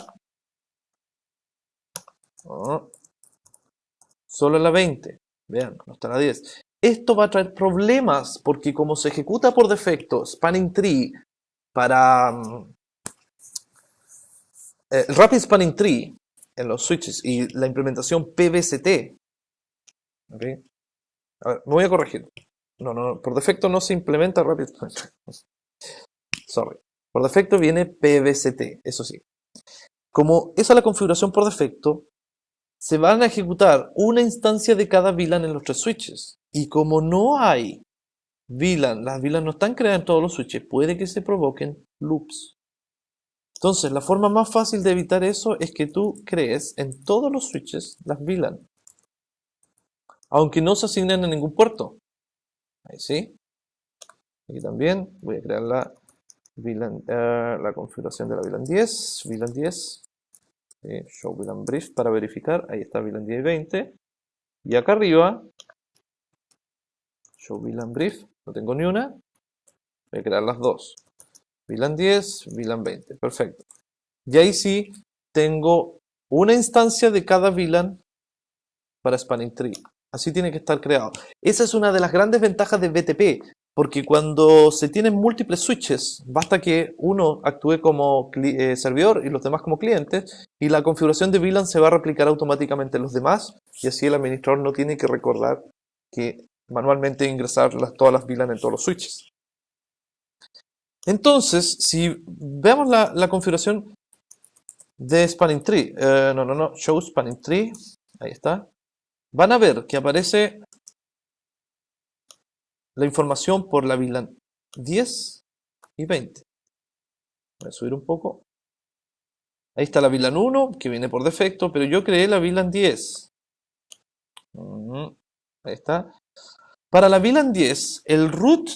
solo la 20. Vean, no está la 10. esto va a traer problemas porque como se ejecuta por defecto Spanning Tree para Rapid Spanning Tree en los switches y la implementación PBCT, ¿okay? A ver, me voy a corregir. No, por defecto no se implementa Rapid Spanning Tree. Sorry. Por defecto viene PBCT, eso sí. Como esa es la configuración por defecto, se van a ejecutar una instancia de cada VLAN en los 3 switches. Y como no hay VLAN, las VLAN no están creadas en todos los switches, puede que se provoquen loops. Entonces, la forma más fácil de evitar eso es que tú crees en todos los switches las VLAN, aunque no se asignen a ningún puerto. Ahí sí. Aquí también voy a crear la VLAN, la configuración de la VLAN 10, VLAN 10, show VLAN brief para verificar. Ahí está VLAN 10 y 20. Y acá arriba, show VLAN brief, no tengo ni una. Voy a crear las dos. VLAN 10, VLAN 20. Perfecto. Y ahí sí tengo una instancia de cada VLAN para Spanning Tree. Así tiene que estar creado. Esa es una de las grandes ventajas de BTP, porque cuando se tienen múltiples switches, basta que uno actúe como servidor y los demás como clientes, y la configuración de VLAN se va a replicar automáticamente en los demás, y así el administrador no tiene que recordar que manualmente ingresar todas las VLAN en todos los switches. Entonces, si vemos la configuración de Spanning Tree, show Spanning Tree, ahí está, van a ver que aparece la información por la VLAN 10 y 20. Voy a subir un poco. Ahí está la VLAN 1, que viene por defecto, pero yo creé la VLAN 10. Ahí está. Para la VLAN 10, el root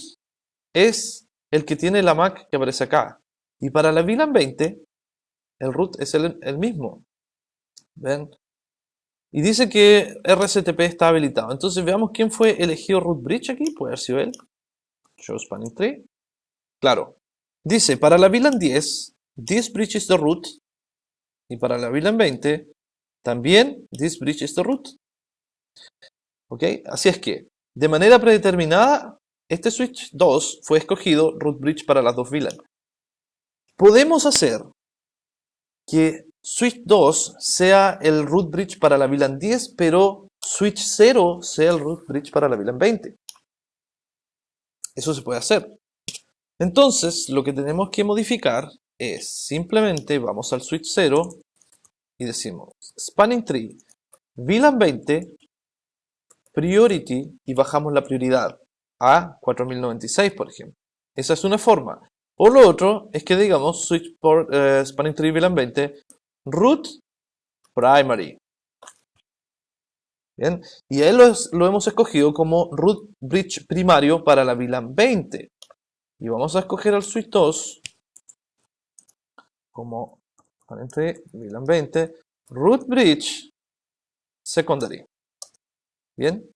es el que tiene la MAC que aparece acá. Y para la VLAN 20, el root es el mismo. ¿Ven? Y dice que RSTP está habilitado. Entonces veamos quién fue elegido root bridge aquí. Puede haber sido él. Show Spanning Tree. Claro. Dice, para la VLAN 10, this bridge is the root. Y para la VLAN 20, también this bridge is the root. ¿Ok? Así es que, de manera predeterminada, este switch 2 fue escogido root bridge para las dos VLAN. Podemos hacer que switch 2 sea el root bridge para la VLAN 10, pero switch 0 sea el root bridge para la VLAN 20. Eso se puede hacer. Entonces, lo que tenemos que modificar es simplemente vamos al switch 0 y decimos Spanning Tree VLAN 20 Priority y bajamos la prioridad a 4096, por ejemplo. Esa es una forma. O lo otro es que digamos switch por Spanning Tree VLAN 20 root primary. Bien, y ahí lo hemos escogido como root bridge primario para la VLAN 20. Y vamos a escoger al switch 2 como Spanning Tree VLAN 20 root bridge secondary. Bien.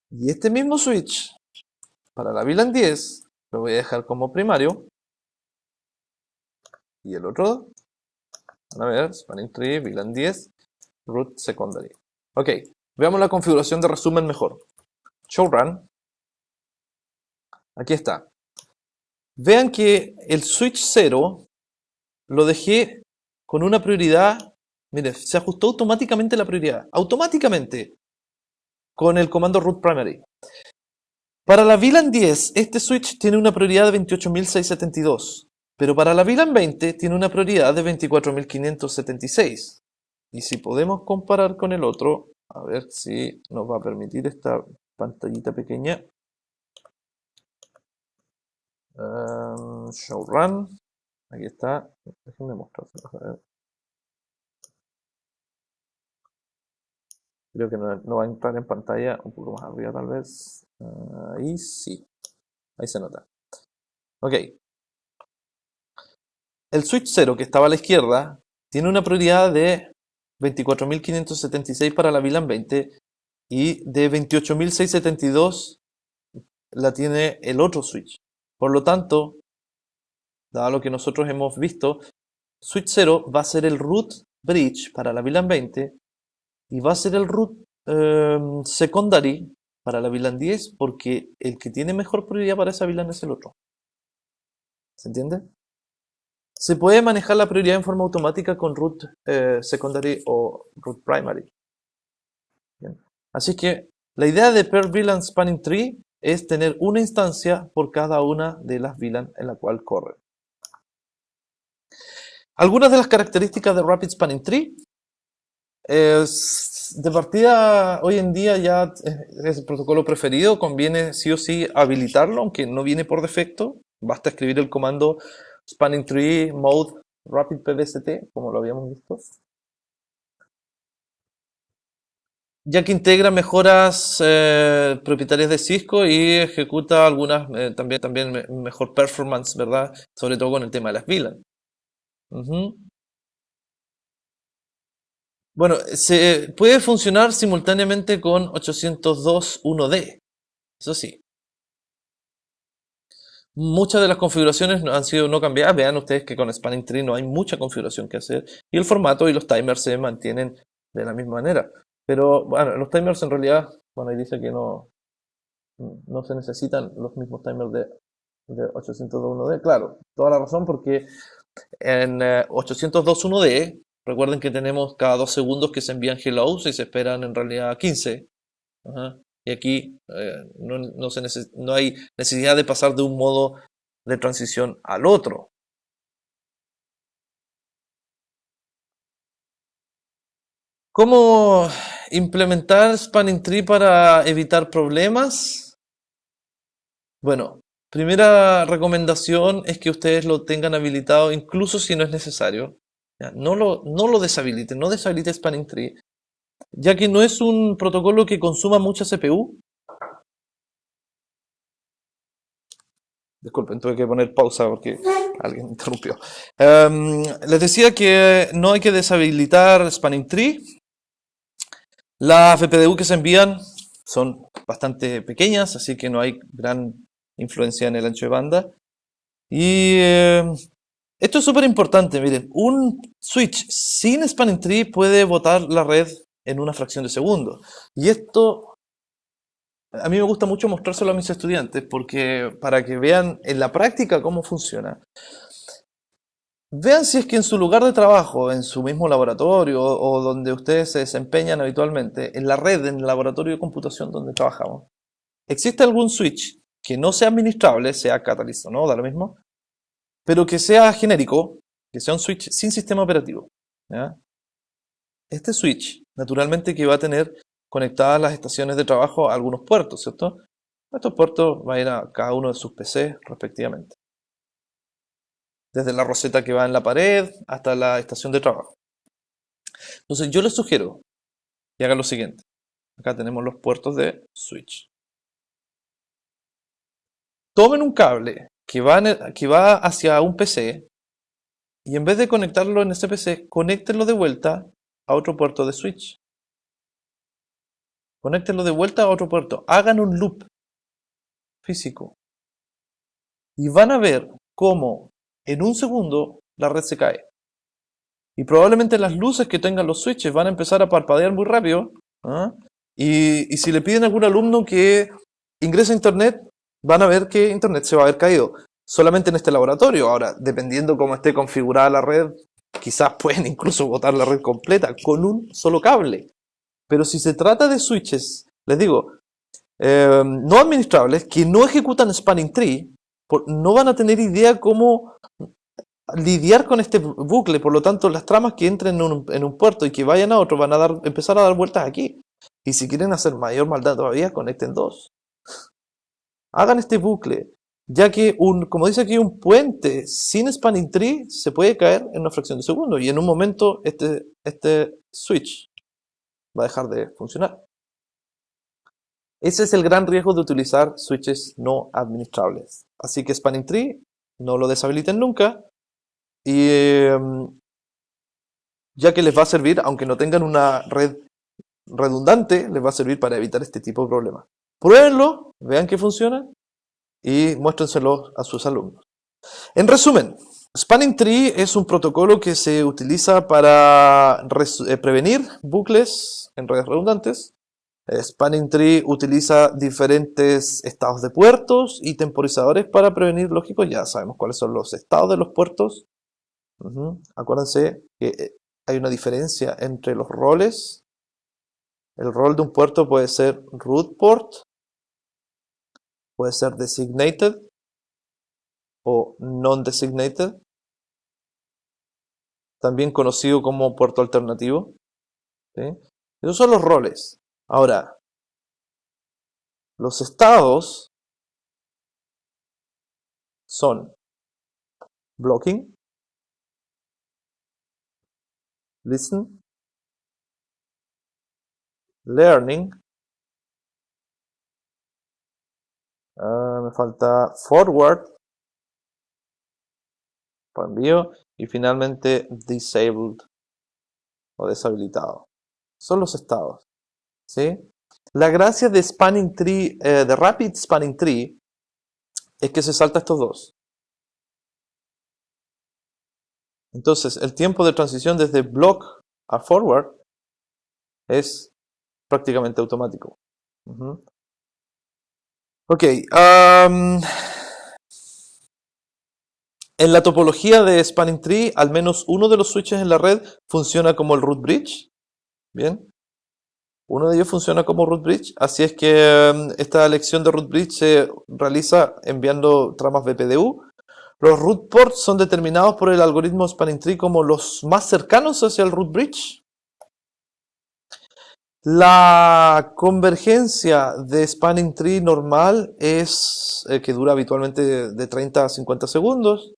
Y este mismo switch para la VLAN 10 lo voy a dejar como primario. Y el otro, van a ver, Spanning Tree, VLAN 10, root secondary. Ok, veamos la configuración de resumen mejor. Show run. Aquí está. Vean que el switch 0 lo dejé con una prioridad. Miren, se ajustó automáticamente la prioridad. Automáticamente. Con el comando root primary. Para la VLAN 10, este switch tiene una prioridad de 28.672. Pero para la VLAN 20 tiene una prioridad de 24.576. Y si podemos comparar con el otro, a ver si nos va a permitir esta pantallita pequeña. Show run. Aquí está. Déjenme mostrárselo. Creo que no va a entrar en pantalla. Un poco más arriba tal vez. Ahí sí. Ahí se nota. Ok. El switch 0 que estaba a la izquierda tiene una prioridad de 24.576 para la VLAN 20 y de 28.672 la tiene el otro switch. Por lo tanto, dado lo que nosotros hemos visto, switch 0 va a ser el root bridge para la VLAN 20 y va a ser el root secondary para la VLAN 10 porque el que tiene mejor prioridad para esa VLAN es el otro. ¿Se entiende? Se puede manejar la prioridad en forma automática con root secondary o root primary. Bien. Así que la idea de per VLAN spanning tree es tener una instancia por cada una de las VLAN en la cual corre. Algunas de las características de Rapid Spanning Tree. De partida, hoy en día ya es el protocolo preferido, conviene sí o sí habilitarlo, aunque no viene por defecto. Basta escribir el comando spanning tree mode rapid pvst, como lo habíamos visto, ya que integra mejoras propietarias de Cisco y ejecuta algunas también mejor performance, ¿verdad? Sobre todo con el tema de las VLAN. Ujú. Bueno, se puede funcionar simultáneamente con 802.1d, eso sí. Muchas de las configuraciones han sido no cambiadas. Vean ustedes que con Spanning Tree no hay mucha configuración que hacer. Y el formato y los timers se mantienen de la misma manera. Pero bueno, los timers en realidad, bueno, ahí dice que no se necesitan los mismos timers de 802.1d. Claro, toda la razón porque en 802.1d, recuerden que tenemos cada 2 segundos que se envían hellos y se esperan en realidad 15. Ajá. Y aquí no hay necesidad de pasar de un modo de transición al otro. ¿Cómo implementar Spanning Tree para evitar problemas? Bueno, primera recomendación es que ustedes lo tengan habilitado incluso si no es necesario. Ya, no lo deshabiliten, no deshabilite Spanning Tree, ya que no es un protocolo que consuma mucha CPU. Disculpen, tuve que poner pausa porque alguien me interrumpió. Les decía que no hay que deshabilitar Spanning Tree. Las VPDU que se envían son bastante pequeñas, así que no hay gran influencia en el ancho de banda. Y esto es súper importante, miren, un switch sin Spanning Tree puede botar la red en una fracción de segundo. Y esto a mí me gusta mucho mostrárselo a mis estudiantes porque para que vean en la práctica cómo funciona. Vean si es que en su lugar de trabajo, en su mismo laboratorio o donde ustedes se desempeñan habitualmente, en la red, en el laboratorio de computación donde trabajamos, existe algún switch que no sea administrable, sea Catalyst o no, da lo mismo, pero que sea genérico, que sea un switch sin sistema operativo. ¿Ya? Este switch, naturalmente que va a tener conectadas las estaciones de trabajo a algunos puertos, ¿cierto? Estos puertos van a ir a cada uno de sus PC respectivamente. Desde la roseta que va en la pared hasta la estación de trabajo. Entonces yo les sugiero que hagan lo siguiente. Acá tenemos los puertos de switch. Tomen un cable que va hacia un PC y en vez de conectarlo en ese PC, conéctenlo de vuelta a otro puerto de switch. Conéctenlo de vuelta a otro puerto. Hagan un loop físico. Y van a ver cómo en un segundo la red se cae. Y probablemente las luces que tengan los switches van a empezar a parpadear muy rápido. ¿Ah? Y si le piden a algún alumno que ingrese a internet, van a ver que internet se va a haber caído. Solamente en este laboratorio. Ahora, dependiendo cómo esté configurada la red, quizás pueden incluso botar la red completa con un solo cable. Pero si se trata de switches, les digo, no administrables, que no ejecutan Spanning Tree, no van a tener idea cómo lidiar con este bucle. Por lo tanto, las tramas que entren en un puerto y que vayan a otro van a empezar a dar vueltas aquí. Y si quieren hacer mayor maldad todavía, conecten dos. Hagan este bucle, ya que como dice aquí, un puente sin Spanning Tree se puede caer en una fracción de segundo y en un momento este switch va a dejar de funcionar. Ese es el gran riesgo de utilizar switches no administrables. Así que Spanning Tree no lo deshabiliten nunca y ya que les va a servir, aunque no tengan una red redundante, les va a servir para evitar este tipo de problemas. Pruébenlo, vean que funciona y muéstrenselo a sus alumnos. En resumen, Spanning Tree es un protocolo que se utiliza para prevenir bucles en redes redundantes Spanning Tree utiliza diferentes estados de puertos y temporizadores para prevenir, lógico, ya sabemos cuáles son los estados de los puertos. Acuérdense que hay una diferencia entre los roles. El rol de un puerto puede ser root port, puede ser designated o non-designated, también conocido como puerto alternativo. ¿Sí? Esos son los roles. Ahora, los estados son blocking, listen, learning, me falta forward, para envío, y finalmente disabled o deshabilitado. Son los estados. ¿Sí? La gracia de Spanning Tree, de Rapid Spanning Tree, es que se salta estos dos. Entonces, el tiempo de transición desde block a forward es prácticamente automático. Ok. En la topología de Spanning Tree, al menos uno de los switches en la red funciona como el root bridge. Bien. Uno de ellos funciona como root bridge, así es que esta elección de root bridge se realiza enviando tramas BPDU. Los root ports son determinados por el algoritmo Spanning Tree como los más cercanos hacia el root bridge. La convergencia de Spanning Tree normal es que dura habitualmente de 30 a 50 segundos.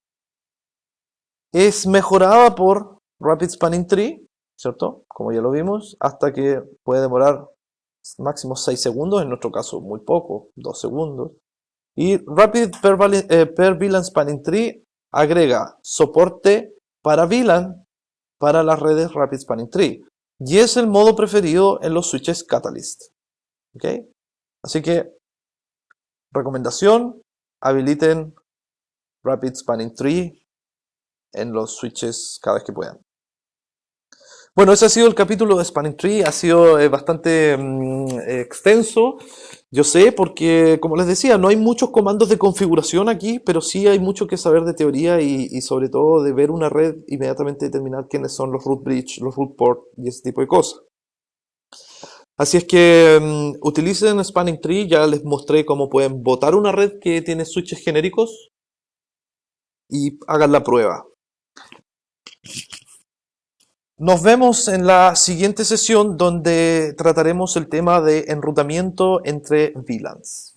Es mejorada por Rapid Spanning Tree, ¿cierto? Como ya lo vimos, hasta que puede demorar máximo 6 segundos, en nuestro caso muy poco, 2 segundos. Y Rapid per VLAN Spanning Tree agrega soporte para VLAN para las redes Rapid Spanning Tree. Y es el modo preferido en los switches Catalyst. ¿Ok? Así que, recomendación, habiliten Rapid Spanning Tree en los switches cada vez que puedan. Bueno, ese ha sido el capítulo de Spanning Tree, ha sido bastante extenso, yo sé, porque como les decía, no hay muchos comandos de configuración aquí, pero sí hay mucho que saber de teoría y sobre todo de ver una red, inmediatamente determinar quiénes son los root bridge, los root port y ese tipo de cosas. Así es que utilicen Spanning Tree, ya les mostré cómo pueden botar una red que tiene switches genéricos y hagan la prueba. Nos vemos en la siguiente sesión donde trataremos el tema de enrutamiento entre VLANs.